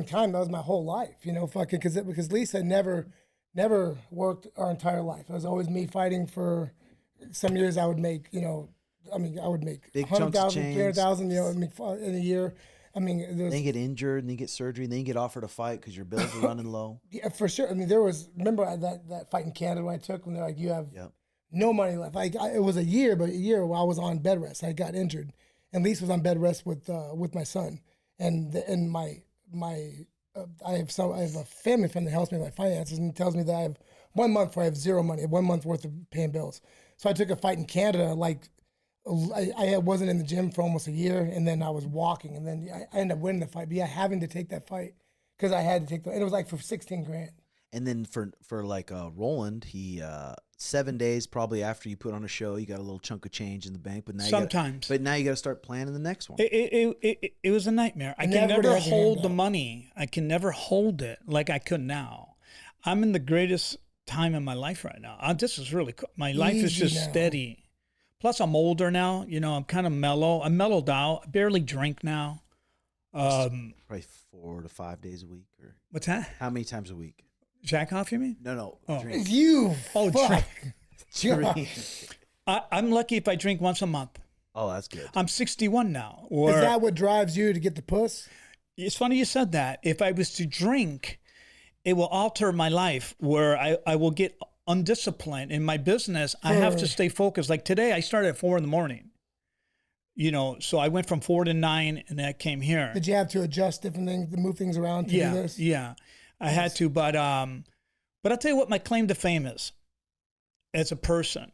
time. That was my whole life. Fucking because Lisa never worked our entire life. It was always me fighting for. Some years I would make I would make Big chunks of 100,000, change. 300,000 in a year. I mean, Then you get injured, and then you get surgery, and then you get offered a fight because your bills are running low. yeah, for sure. I mean, remember that fight in Canada when I took when they're like, you have no money left. It was a year while I was on bed rest. I got injured, and Lisa was on bed rest with my son, and I have a family friend that helps me with my finances and tells me that I have 1 month where I have zero money, 1 month worth of paying bills. So I took a fight in Canada, I wasn't in the gym for almost a year, and then I was walking, and then I ended up winning the fight. But yeah, having to take that fight because I had to take and it was like for 16 grand. And then for Roland, he 7 days probably after you put on a show, you got a little chunk of change in the bank. But now now you got to start planning the next one. It was a nightmare. I can never hold the money. I can never hold it like I could now. I'm in the greatest time in my life right now. This is really cool. My life is just steady. Plus, I'm older now. I'm kind of mellow. I'm mellowed out. I barely drink now. Probably 4 to 5 days a week, or what's that? How many times a week? Jack off, you mean? No. Oh. Drink. Drink. I'm lucky if I drink once a month. Oh, that's good. I'm 61 now. Is that what drives you to get the puss? It's funny you said that. If I was to drink, it will alter my life where I will get undisciplined in my business. I have to stay focused. Like today, I started at 4 a.m. So I went from 4 to 9, and then I came here. Did you have to adjust different things, to move things around to do this? Yeah, I had to. But I'll tell you what my claim to fame is as a person.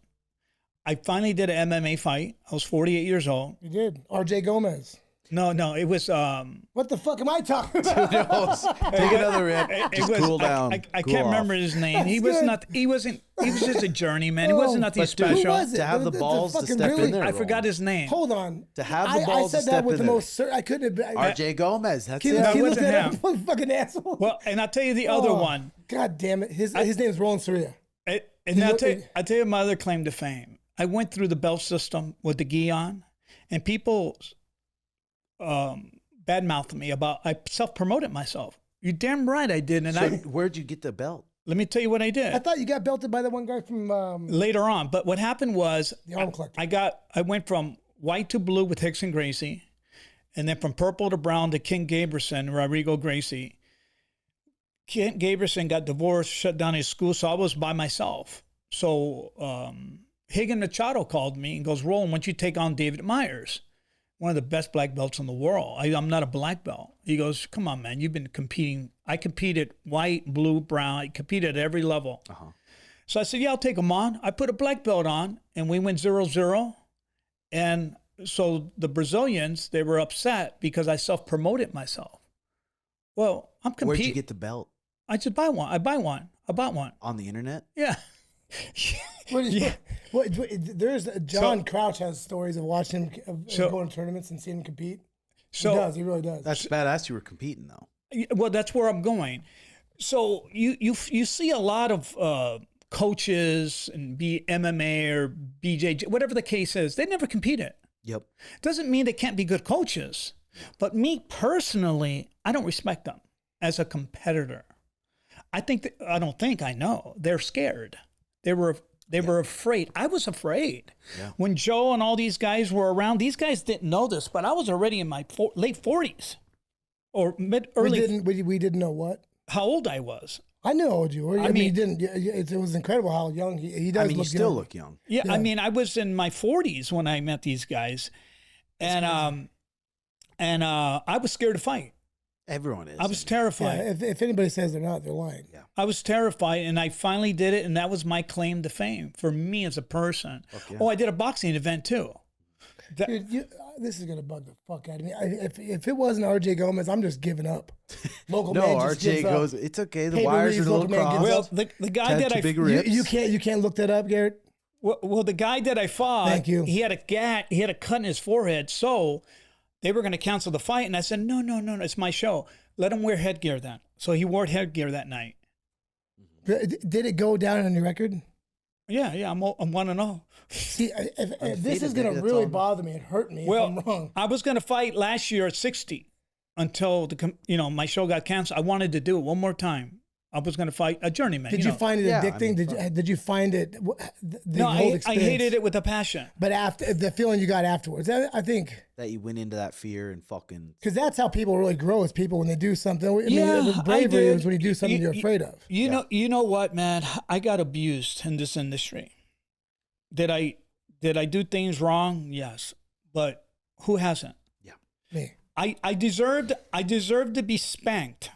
I finally did an MMA fight. I was 48 years old. You did. RJ Gomez. No, it was. What the fuck am I talking about? Take another rip. Just cool down. I can't remember his name. He was not. He wasn't. He was just a journeyman. He wasn't nothing special. Who was it? To have the balls to step in there. I forgot his name. Hold on. To have the balls to I said step that with in the there. most. I couldn't have. RJ Gomez. That's Can it. you look wasn't that him. up? Fucking asshole. Well, and I'll tell you the other one. God damn it. His name is Roland Sarria. And I'll tell you my other claim to fame. I went through the belt system with the gi on, and people badmouthed me about I self-promoted myself. You're damn right I did. And where'd you get the belt? Let me tell you what I did. I thought you got belted by that one guy from later on. But what happened was the arm collector. I went from white to blue with Hickson Gracie, and then from purple to brown to King Gaberson, Rodrigo Gracie. King Gaberson got divorced, shut down his school, so I was by myself. So Higgin Machado called me and goes, Roland, why don't you take on David Myers, one of the best black belts in the world. I'm not a black belt. He goes, come on, man, you've been competing. I competed white, blue, brown. I competed at every level. So I said, yeah, I'll take him on. I put a black belt on, and we went 0-0. And so the Brazilians, they were upset because I self-promoted myself. Well, I'm competing. Where'd you get the belt? I said, buy one. I bought one. On the internet? Yeah. There's John Crouch has stories of watching him going to tournaments and seeing him compete. He does. He really does. That's badass. You were competing though. Well, that's where I'm going. So you see a lot of coaches and MMA or BJJ, whatever the case is, they never competed. Yep. Doesn't mean they can't be good coaches, but me personally, I don't respect them as a competitor. I know they're scared. They were afraid. I was afraid. Yeah. When Joe and all these guys were around, these guys didn't know this, but I was already in my late 40s or early. We didn't know what? How old I was. I know how old you were. I mean, you didn't. It was incredible how young he does. You still look young. Yeah, I mean, I was in my 40s when I met these guys, and I was scared to fight. Everyone is. I was terrified. Yeah, if anybody says they're not, they're lying. Yeah. I was terrified, and I finally did it, and that was my claim to fame for me as a person. Okay. Oh, I did a boxing event too. Dude, this is gonna bug the fuck out of me. If it wasn't RJ Gomez, I'm just giving up. Local man just RJ gives goes. up. It's okay. The wires are a little crossed. Well, the guy that I you can't look that up, Garrett. Well, the guy that I fought, thank you. He had a cut in his forehead, so they were going to cancel the fight, and I said, no, it's my show. Let him wear headgear then. So he wore headgear that night. Did it go down on your record? Yeah, I'm 1-0. See, if this is Undefeated, gonna that's really all. bother me, it hurt me Well, if I'm wrong. I was gonna fight last year at 60 until my show got canceled. I wanted to do it one more time. I was gonna fight a journeyman. Did you find it Yeah, I addicting? mean, Did you find it the No, whole I experience? hated it with a passion. But after the feeling you got afterwards, I think That you went into that fear and fucking. because that's how people really grow is people when they do something. I mean, Yeah, bravery I is when you do something you're afraid of. You know what, man? I got abused in this industry. Did I do things wrong? Yes, but who hasn't? Yeah. Me. I deserved to be spanked,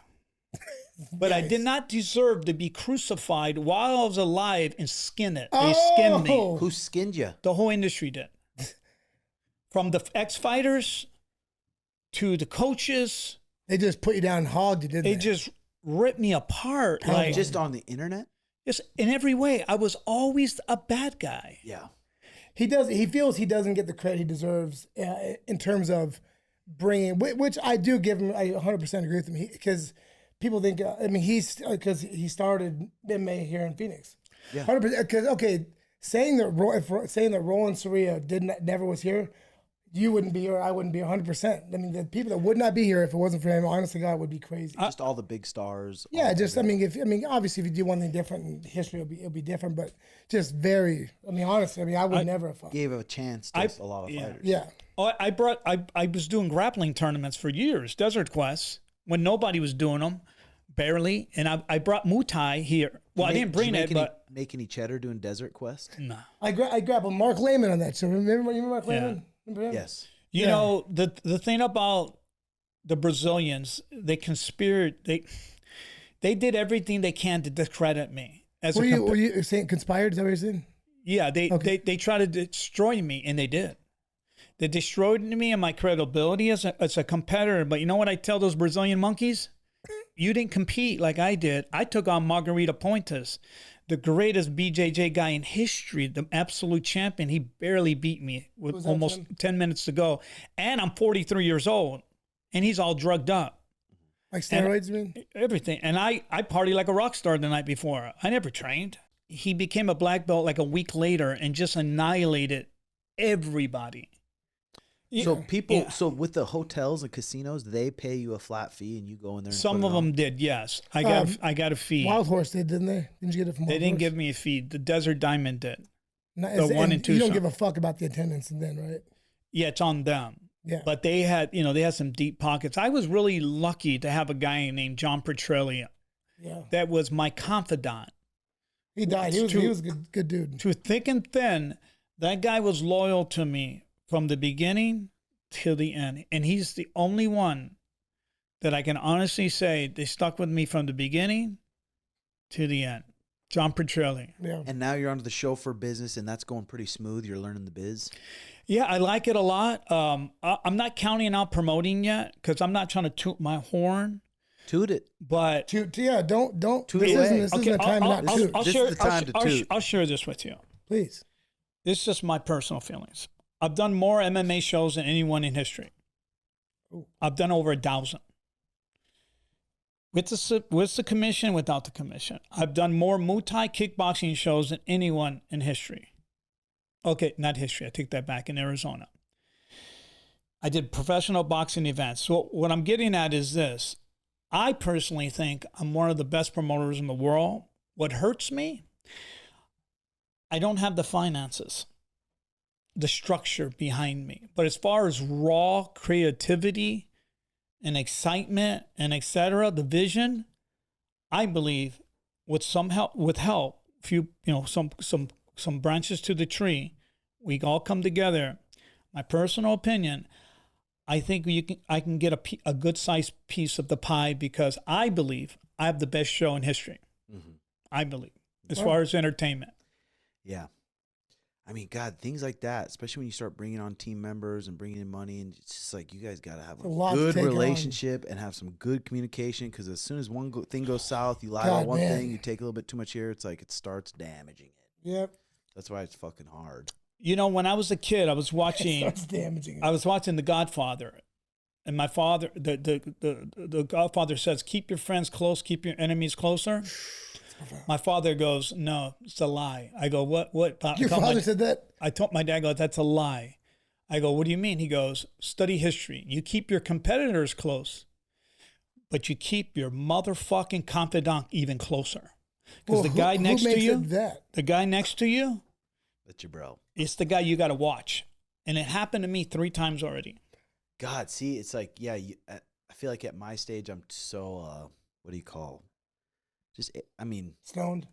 but I did not deserve to be crucified while I was alive and skin it. They skinned me. Oh! Who skinned you? The whole industry did. From the ex-fighters to the coaches, They just put you down and hogged you, didn't they they? just ripped me apart. Like Just on the internet? just in every way. I was always a bad guy. Yeah. He feels he doesn't get the credit he deserves in terms of bringing, which I do give him. I 100% agree with him because people think. I mean, because he started MMA here in Phoenix. Yeah. 100%. Because saying that Roland Sarria never was here, you wouldn't be here. I wouldn't be 100%. I mean, the people that would not be here if it wasn't for him, honestly, God, would be crazy. Just all the big stars. Yeah, all just of it. obviously, if you do one thing different in history, it'll be different. But just very, honestly, I would never have fought. Gave a chance to a lot of fighters. Yeah, Oh, I was doing grappling tournaments for years, Desert Quest, when nobody was doing them, barely. And I brought Muay Thai here. Well, I didn't bring it, but Make any cheddar doing Desert Quest? no. I grappled Mark Lehman on that show. Remember Mark Lehman? Remember him? Yes. You know, the thing about the Brazilians, they conspired. They did everything they can to discredit me. Were you saying conspired? Is that what you're saying? Yeah, they tried to destroy me, and they did. They destroyed me and my credibility as a competitor. But you know what I tell those Brazilian monkeys? You didn't compete like I did. I took on Margarita Pontes, the greatest BJJ guy in history, the absolute champion. He barely beat me with almost 10 minutes to go. And I'm 43 years old, and he's all drugged up. Like steroids, you mean? Everything. And I partied like a rock star the night before. I never trained. He became a black belt like a week later and just annihilated everybody. So so with the hotels and casinos, they pay you a flat fee and you go in there. And Some put of it on? them did, yes. I got a fee. Wild Horse did, didn't they? Didn't you get it from Wild They didn't Horse? give me a fee. The Desert Diamond did. No, the one in You don't Tucson. give a fuck about the attendance and then, right? Yeah, it's on them. Yeah. But they had some deep pockets. I was really lucky to have a guy named John Petrelli Yeah. that was my confidant. He died. He was a good dude. To thick and thin, that guy was loyal to me from the beginning till the end. And he's the only one that I can honestly say they stuck with me from the beginning to the end. John Petrelli. Yeah. And now you're onto the show for business, and that's going pretty smooth. You're learning the biz. Yeah, I like it a lot. I'm not counting out promoting yet because I'm not trying to toot my horn. Toot it. But Don't. Toot This away. isn't a time not to. This is the time to toot. I'll share this with you. Please. This is just my personal feelings. I've done more MMA shows than anyone in history. Ooh. I've done over 1,000. With the commission, without the commission. I've done more Muay Thai kickboxing shows than anyone in history. Okay, not history. I take that back. In Arizona. I did professional boxing events. So what I'm getting at is this. I personally think I'm one of the best promoters in the world. What hurts me, I don't have the finances, the structure behind me. But as far as raw creativity and excitement and etc., the vision, I believe with some help, some branches to the tree, we all come together. My personal opinion, I think I can get a good sized piece of the pie because I believe I have the best show in history. Mm-hmm. I believe, as far as entertainment. Yeah. I mean, God, things like that, especially when you start bringing on team members and bringing in money, and it's just like you guys got to have a good relationship and have some good communication because as soon as one thing goes south, you lie about one thing, you take a little bit too much here, it's like it starts damaging it. Yep. That's why it's fucking hard. You know, when I was a kid, I was watching. Starts damaging it. I was watching The Godfather, and my father, the Godfather says, "Keep your friends close, keep your enemies closer." My father goes, no, it's a lie. I go, what? Your father said that? I told my dad, I go, that's a lie. I go, what do you mean? He goes, study history. You keep your competitors close, but you keep your motherfucking confidant even closer. Because the guy next to you, the guy next to you, that's your bro. It's the guy you got to watch. And it happened to me 3 times already. God, see, it's like, yeah, I feel like at my stage, I'm so, what do you call? Stoned?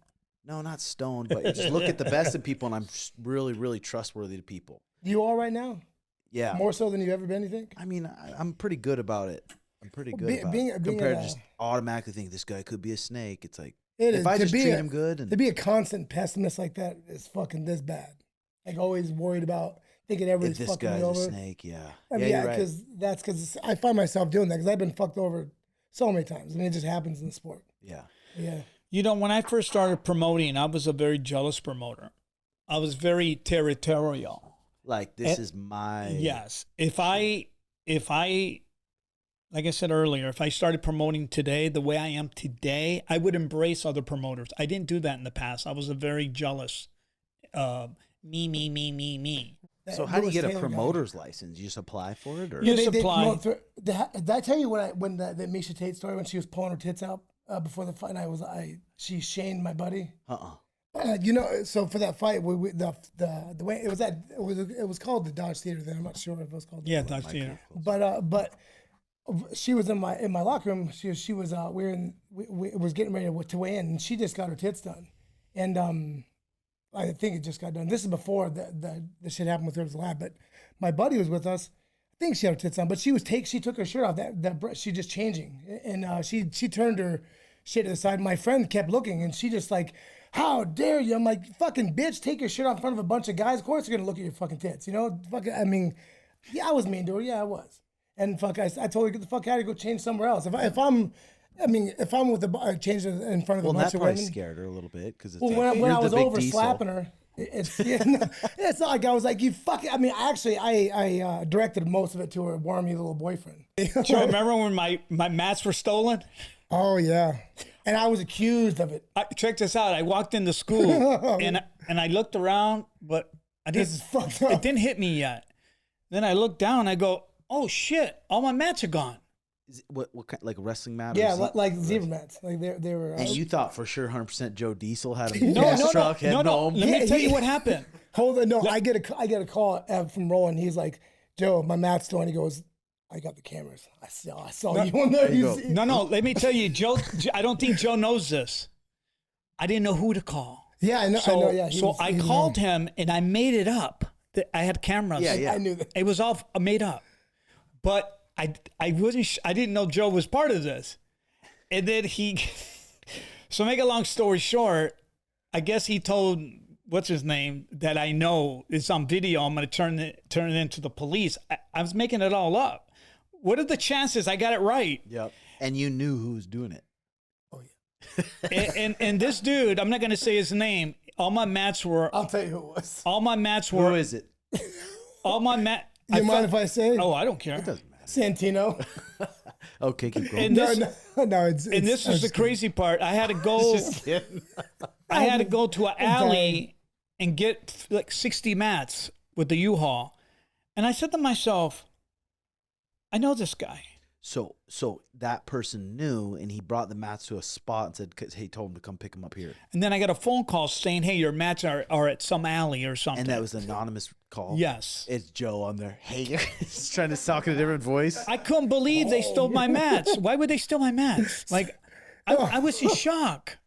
No, not stoned, but you just look at the best in people, and I'm just really, really trustworthy to people. You all right now? Yeah. More so than you've ever been, you think? I mean, I'm pretty good about it. I'm pretty good about it. Compared to just automatically think this guy could be a snake. It's like, if I just treat him good. And to be a constant pessimist like that is fucking this bad. Like always worried about thinking everybody's fucking me over. This guy's a snake, yeah. I mean, yeah, because I find myself doing that because I've been fucked over so many times. I mean, it just happens in the sport. Yeah. Yeah. You know, when I first started promoting, I was a very jealous promoter. I was very territorial. Like, this is my... Yes. If I, like I said earlier, if I started promoting today the way I am today, I would embrace other promoters. I didn't do that in the past. I was a very jealous, me. So how do you get a promoter's license? You just apply for it? Or? You just apply. Did I tell you when the Miesha Tate story, when she was pulling her tits out before the fight, and she shamed my buddy? You know, so for that fight, the way it was called the Dodge Theater. Then I'm not sure if it was called. Yeah, Dodge Theater. But she was in my locker room. She was we was getting ready to weigh in, and she just got her tits done, and I think it just got done. This is before the shit happened with her at the lab. But my buddy was with us. I think she had her tits on, but she took her shirt off. She just changing, and she turned her shit to the side. My friend kept looking, and she just like, how dare you? I'm like, fucking bitch, take your shit off in front of a bunch of guys. Of course you're gonna look at your fucking tits, you know? Fucking, I mean, yeah, I was mean to her. Yeah, I was. And I told her, get the fuck out of here, go change somewhere else. If I'm with the change in front of a bunch of women, scared her a little bit because when I was over slapping her, it's not like I was like, you fucking. I mean, actually, I directed most of it to her wormy little boyfriend. Do you remember when my mats were stolen? Oh yeah, and I was accused of it. Check this out. I walked into school and I looked around, but This is fucked up. It didn't hit me yet. Then I looked down. I go, oh shit! All my mats are gone. Is it, what kind, like a wrestling mat? Yeah, like zebra mats. Like they were. And you thought for sure 100% Joe Diesel had a No. Let me tell you what happened. Hold on, no. I get a call from Roland. He's like, Joe, my mat's still on. He goes, I got the cameras. I saw you on there. No. Let me tell you, Joe. I don't think Joe knows this. I didn't know who to call. Yeah, I know. I know. Yeah. I called him and I made it up. I had cameras. Yeah. I knew that. It was all made up, but I didn't know Joe was part of this, and then so make a long story short, I guess he told what's his name that I know is on video. I'm going to turn it into the police. I was making it all up. What are the chances I got it right? Yep. And you knew who was doing it. Oh yeah. and this dude, I'm not going to say his name. All my mats were. I'll tell you who it was. All my mats were. Who is it? All my mat. You mind if I say? Oh, I don't care. It doesn't matter. Santino. Okay, keep going. And this, and this is the crazy part. I had to go. I had to go to an alley and get like 60 mats with the U-Haul, and I said to myself, "I know this guy." So that person knew, and he brought the mats to a spot and said, "Cause he told him to come pick them up here." And then I got a phone call saying, "Hey, your mats are at some alley or something." And that was an anonymous call. Yes, it's Joe on there. Hey, he's trying to talk in a different voice. I couldn't believe they stole my mats. Why would they steal my mats? Like, I was in shock.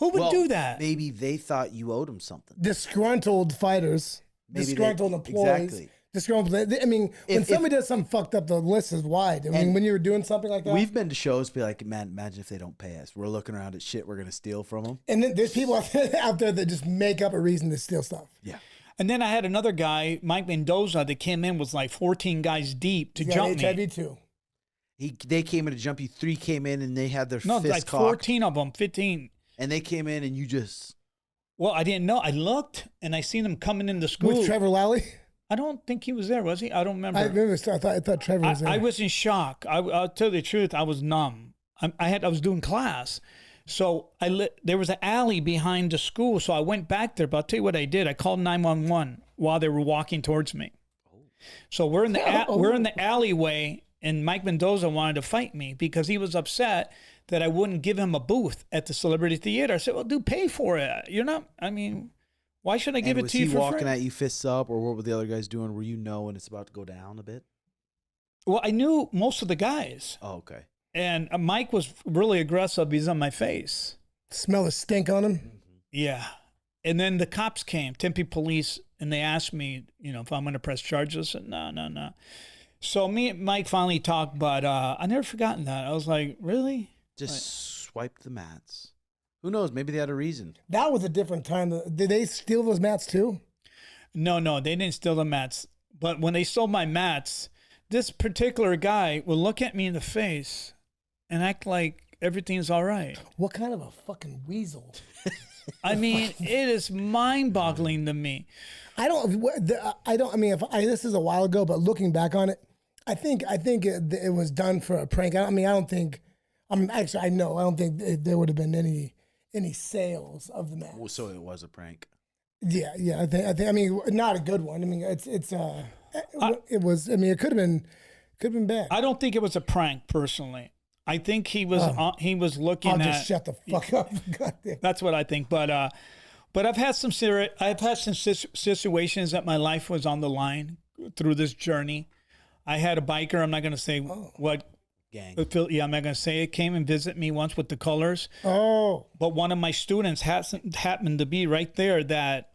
Who would do that? Maybe they thought you owed them something. Disgruntled fighters, disgruntled employees. Exactly. Disgruntled. I mean, when somebody does something fucked up, the list is wide. I mean, when you were doing something like that. We've been to shows, be like, man, imagine if they don't pay us. We're looking around at shit we're going to steal from them. And then there's people out there that just make up a reason to steal stuff. Yeah. And then I had another guy, Mike Mendoza, that came in was like 14 guys deep to jump me. HIV too. They came in to jump you. 3 came in and they had their fist like cocked. 14 of them, 15. And they came in and you just... Well, I didn't know. I looked and I seen them coming into school. With Trevor Lally? I don't think he was there, was he? I don't remember. I thought Trevor was there. I was in shock. I'll tell you the truth. I was numb. I was doing class, So there was an alley behind the school, so I went back there. But I'll tell you what I did. I called 911 while they were walking towards me. So we're in the alleyway, and Mike Mendoza wanted to fight me because he was upset that I wouldn't give him a booth at the Celebrity Theater. I said, well, dude, pay for it. You're not, I mean, why should I give it to you for free? Was he walking at you fists up, or what were the other guys doing? Were you knowing it's about to go down a bit? Well, I knew most of the guys. Oh, okay. And Mike was really aggressive. He's on my face. Smell the stink on him? Yeah. And then the cops came, Tempe police, and they asked me, if I'm going to press charges. I said, no. So me and Mike finally talked, but I never forgotten that. I was like, really? Just swiped the mats. Who knows? Maybe they had a reason. That was a different time. Did they steal those mats too? No, they didn't steal the mats. But when they stole my mats, this particular guy will look at me in the face and act like everything's all right. What kind of a fucking weasel? I mean, it is mind-boggling to me. This is a while ago, but looking back on it, I think it was done for a prank. I don't think there would have been any sales of the match. Well, so it was a prank. Yeah. I think not a good one. I mean, it was. I mean, it could have been bad. I don't think it was a prank, personally. I think he was looking at. I'll just shut the fuck up. Goddamn. That's what I think. But I've had some situations that my life was on the line through this journey. I had a biker. I'm not going to say what gang. Yeah, I'm not going to say it. Came and visit me once with the colors. Oh. But one of my students happened to be right there. That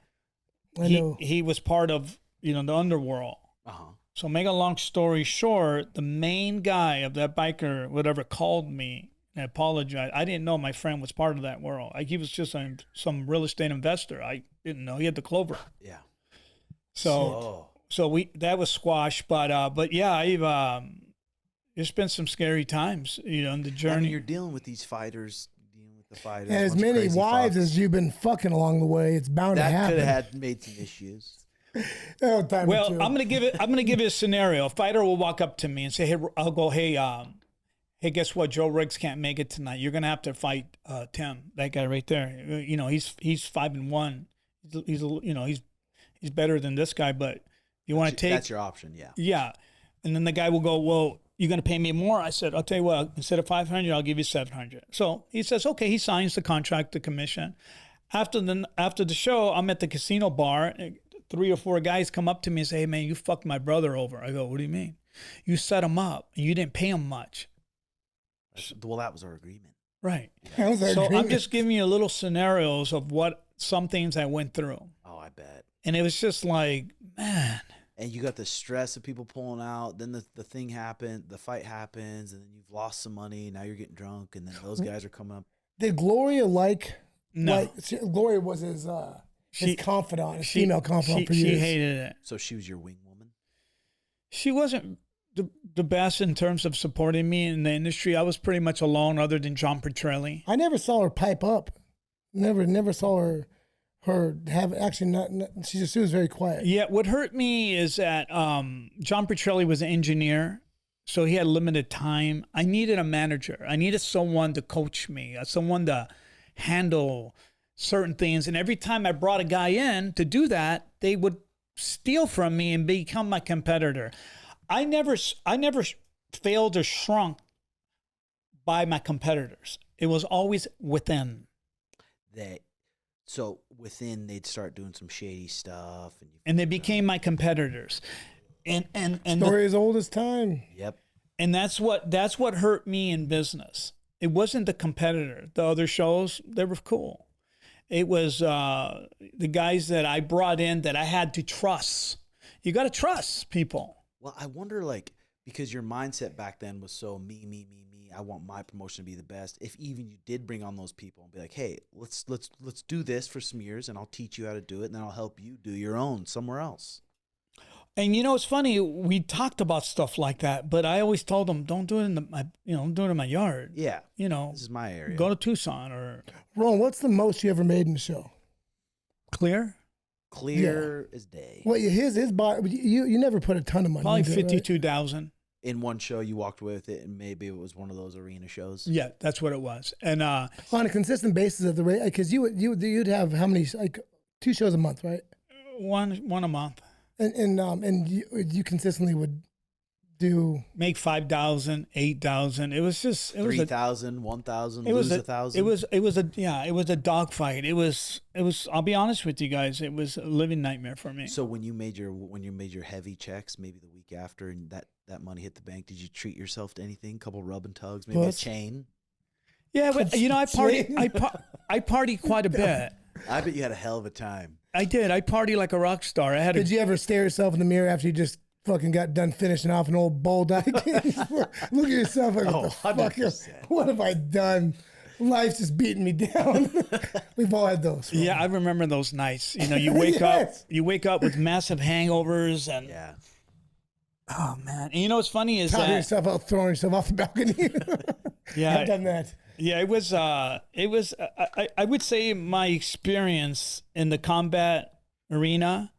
he was part of the underworld. Uh-huh. So make a long story short, the main guy of that biker, whatever, called me and apologized. I didn't know my friend was part of that world. He was just some real estate investor. I didn't know. He had the clover. Yeah. So that was squashed. But yeah, there's been some scary times, in the journey. I mean, you're dealing with these fighters, and as many wives as you've been fucking along the way, it's bound to happen. That could have made some issues. Well, I'm gonna give you a scenario. A fighter will walk up to me and say, hey, guess what? Joe Riggs can't make it tonight. You're gonna have to fight Tim, that guy right there. He's 5-1. He's better than this guy, but you want to take. That's your option, yeah. Yeah, and then the guy will go, well, you're gonna pay me more. I said, I'll tell you what. Instead of $500, I'll give you $700. So he says, okay. He signs the contract, the commission. After the show, I'm at the casino bar. 3 or 4 guys come up to me and say, hey, man, you fucked my brother over. I go, what do you mean? You set him up and you didn't pay him much. Well, that was our agreement. Right. So I'm just giving you little scenarios of some things I went through. Oh, I bet. And it was just like, man. And you got the stress of people pulling out. Then the thing happened, the fight happens, and then you've lost some money. Now you're getting drunk, and then those guys are coming up. Did Gloria No. Gloria was his confidant, his female confidant for years. She hated it. So she was your wing woman? She wasn't the best in terms of supporting me in the industry. I was pretty much alone other than John Petrelli. I never saw her pipe up. Never saw her have, actually not she was very quiet. Yeah, what hurt me is that John Petrelli was an engineer, so he had limited time. I needed a manager. I needed someone to coach me, someone to handle certain things. And every time I brought a guy in to do that, they would steal from me and become my competitor. I never failed or shrunk by my competitors. It was always within. So within, they'd start doing some shady stuff, and they became my competitors. And story as old as time. Yep. And that's what hurt me in business. It wasn't the competitor. The other shows, they were cool. It was the guys that I brought in that I had to trust. You got to trust people. Well, I wonder, because your mindset back then was so me. I want my promotion to be the best. If even you did bring on those people and be like, hey, let's do this for some years, and I'll teach you how to do it, and then I'll help you do your own somewhere else. And it's funny. We talked about stuff like that, but I always told them, don't do it don't do it in my yard. Yeah. This is my area. Go to Tucson or. Ron, what's the most you ever made in the show? Clear as day. Well, his body. You never put a ton of money. Probably into 52,000. in one show you walked away with it, and maybe it was one of those arena shows. Yeah, that's what it was. And on a consistent basis at the rate, because you'd have how many, like 2 shows a month, right? one a month. And you consistently would make 5,000, 8,000. It was just 3,000, 1,000, lose 1,000. It was a dogfight. It was. I'll be honest with you guys. It was a living nightmare for me. So when you made your heavy checks, maybe the week after, and that money hit the bank, did you treat yourself to anything? Couple rub and tugs, maybe a chain? Yeah, but I party quite a bit. I bet you had a hell of a time. I did. I party like a rock star. Did you ever stare yourself in the mirror after you just fucking got done finishing off an old bull dyke? Look at yourself like, what the fuck? What have I done? Life's just beating me down. We've all had those. Yeah, I remember those nights. You know, you wake up with massive hangovers and oh man. And you know what's funny is throwing yourself off the balcony. Yeah, I've done that. Yeah, it was. I would say my experience in the combat arena,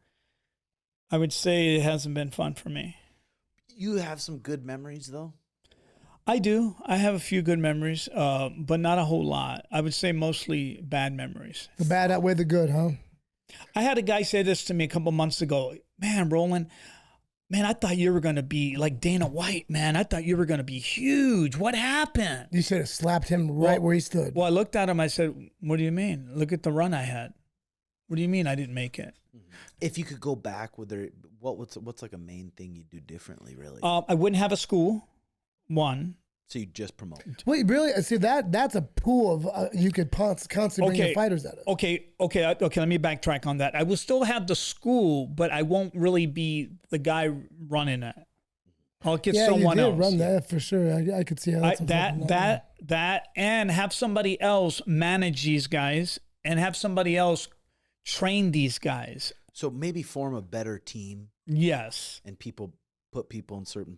I would say it hasn't been fun for me. You have some good memories, though? I do. I have a few good memories, but not a whole lot. I would say mostly bad memories. The bad outweigh the good, huh? I had a guy say this to me a couple months ago. Man, Roland, man, I thought you were going to be like Dana White, man. I thought you were going to be huge. What happened? You should have slapped him right where he stood. Well, I looked at him. I said, what do you mean? Look at the run I had. What do you mean I didn't make it? If you could go back, what's like a main thing you'd do differently, really? I wouldn't have a school, one. So you just promote. Wait, really? See, that's a pool of you could constantly bring your fighters out of. Okay. Let me backtrack on that. I will still have the school, but I won't really be the guy running it. I'll get someone you did else. Run that for sure. I could see how that, and have somebody else manage these guys, and have somebody else train these guys. So maybe form a better team. Yes. And put people in certain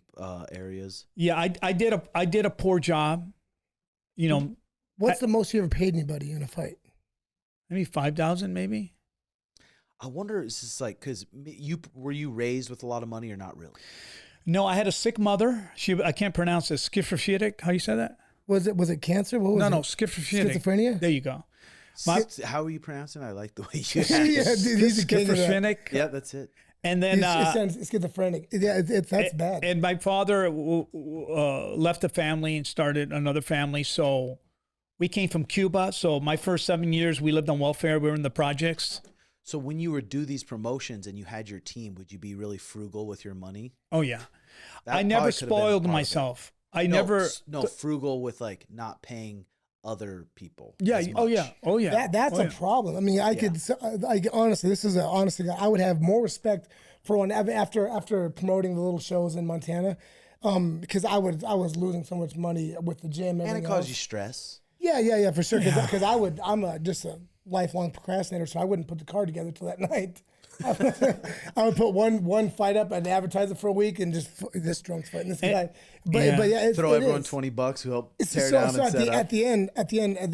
areas. Yeah, I did a poor job. You know, what's the most you ever paid anybody in a fight? Maybe 5,000, maybe. I wonder, is this like, because were you raised with a lot of money or not really? No, I had a sick mother. I can't pronounce it. Schizophrenic. How do you say that? Was it cancer? What was it? No, schizophrenic. Schizophrenia. There you go. How are you pronouncing it? I like the way you yeah, dude, he's a schizophrenic. Yeah, that's it. And then it sounds schizophrenic. Yeah, that's bad. And my father left the family and started another family. So we came from Cuba. So my first 7 years, we lived on welfare. We were in the projects. So when you would do these promotions and you had your team, would you be really frugal with your money? Oh yeah, I never spoiled myself. Frugal with like not paying other people. Yeah. Oh yeah. That's a problem. I mean, I honestly, this is honestly, I would have more respect for one after promoting the little shows in Montana, because I was losing so much money with the gym and it caused you stress. Yeah, for sure. Because I'm just a lifelong procrastinator, so I wouldn't put the card together till that night. I would put one fight up and advertise it for a week and just this drunk's fighting this guy. But yeah, throw everyone $20 who help tear down and set up. At the end,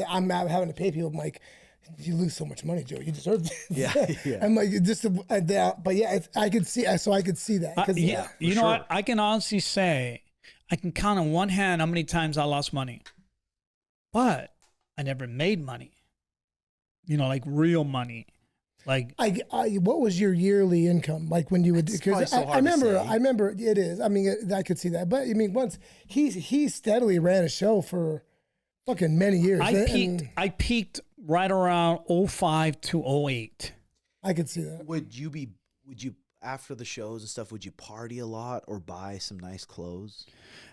I'm having to pay people. I'm like, you lose so much money, Joe. You deserve this. Yeah. I'm like, but yeah, I could see. So I could see that. You know what? I can honestly say, I can count on one hand how many times I lost money, but I never made money. You know, like real money. Like, what was your yearly income like when you would? Because I remember it is. I mean, I could see that. But I mean, once he steadily ran a show for fucking many years. I peaked right around 05 to 08. I could see that. Would you after the shows and stuff? Would you party a lot or buy some nice clothes?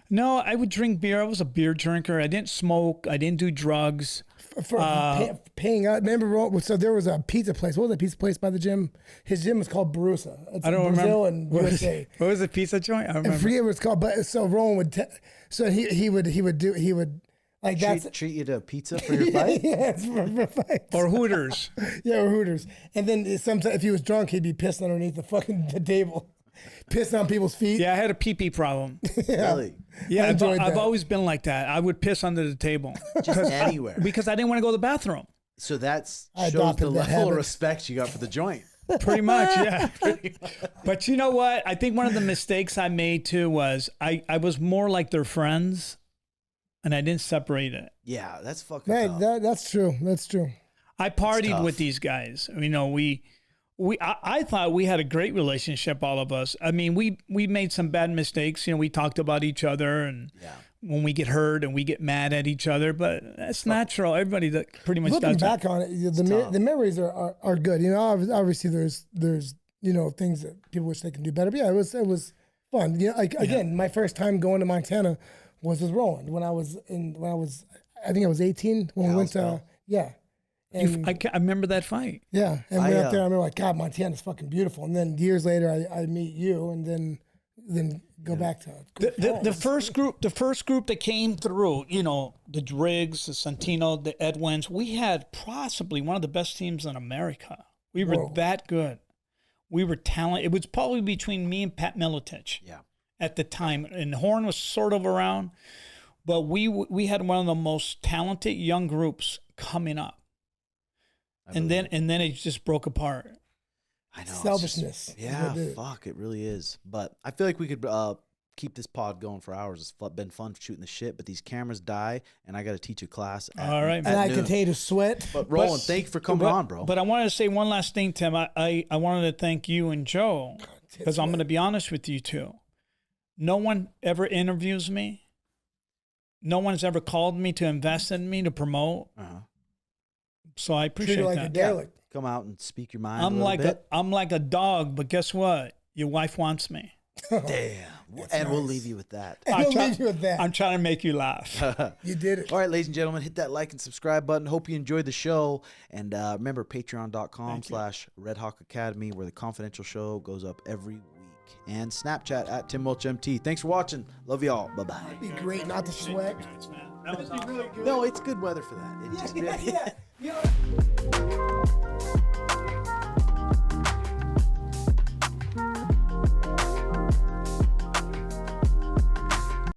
No, I would drink beer. I was a beer drinker. I didn't smoke. I didn't do drugs. Paying out. Remember, so there was a pizza place. What was the pizza place by the gym? His gym was called Barusa. It's I don't Brazil remember. And USA. What was the pizza joint? I don't remember. I forget what it's called. But so Roland would. So he would like treat you to pizza for your fight. Yes, for fights. Or Hooters. Yeah, or Hooters. And then sometimes if he was drunk, he'd be pissing underneath the table. Pissing on people's feet. Yeah, I had a pee-pee problem. Yeah. Really? Yeah, I've always been like that. I would piss under the table. Just anywhere. Because I didn't want to go to the bathroom. So shows the level of respect you got for the joint. Pretty much, yeah. But you know what? I think one of the mistakes I made too was I was more like their friends, and I didn't separate it. Yeah, that's fucking Man, tough. that's true. That's true. I partied tough. with these guys. You know, I thought we had a great relationship, all of us. I mean, we made some bad mistakes. You know, we talked about each other, and when we get hurt and we get mad at each other, but that's natural. Everybody that pretty much Looking does back that. on it, the memories are good. You know, obviously there's you know things that people wish they can do better. But yeah, it was fun. You know, like again, my first time going to Montana was with Roland when I was I think I was 18 when we went to And I remember that fight. yeah, and we went up there. I remember like, God, Montana's fucking beautiful. And then years later, I meet you, and then go back to The first group that came through, you know, the Driggs, the Santino, the Edwins, we had possibly one of the best teams in America. We were that good. We were talented. It was probably between me and Pat Militich at the time. And Horn was sort of around, but we had one of the most talented young groups coming up. And then it just broke apart. I know. Selfishness. Fuck, it really is. But I feel like we could keep this pod going for hours. It's been fun shooting the shit, but these cameras die, and I got to teach a class. All right, and I continue to sweat. But Roland, thank you for coming on, bro. But I wanted to say one last thing, Tim. I wanted to thank you and Joe, because I'm going to be honest with you two. No one ever interviews me. No one's ever called me to invest in me to promote. So I appreciate Treat it like that. a derelict. Come out and speak your mind. I'm like a dog, but guess what? Your wife wants me. Damn. And we'll leave you with that. I'm trying to make you laugh. You did it. All right, ladies and gentlemen, hit that like and subscribe button. Hope you enjoyed the show. And remember, patreon.com/RedHawk Academy, where the confidential show goes up every week. And Snapchat at Tim Welch MT. Thanks for watching. Love y'all. Bye-bye. It'd be great not to sweat. That was awesome. No, it's good weather for that. It just Yeah.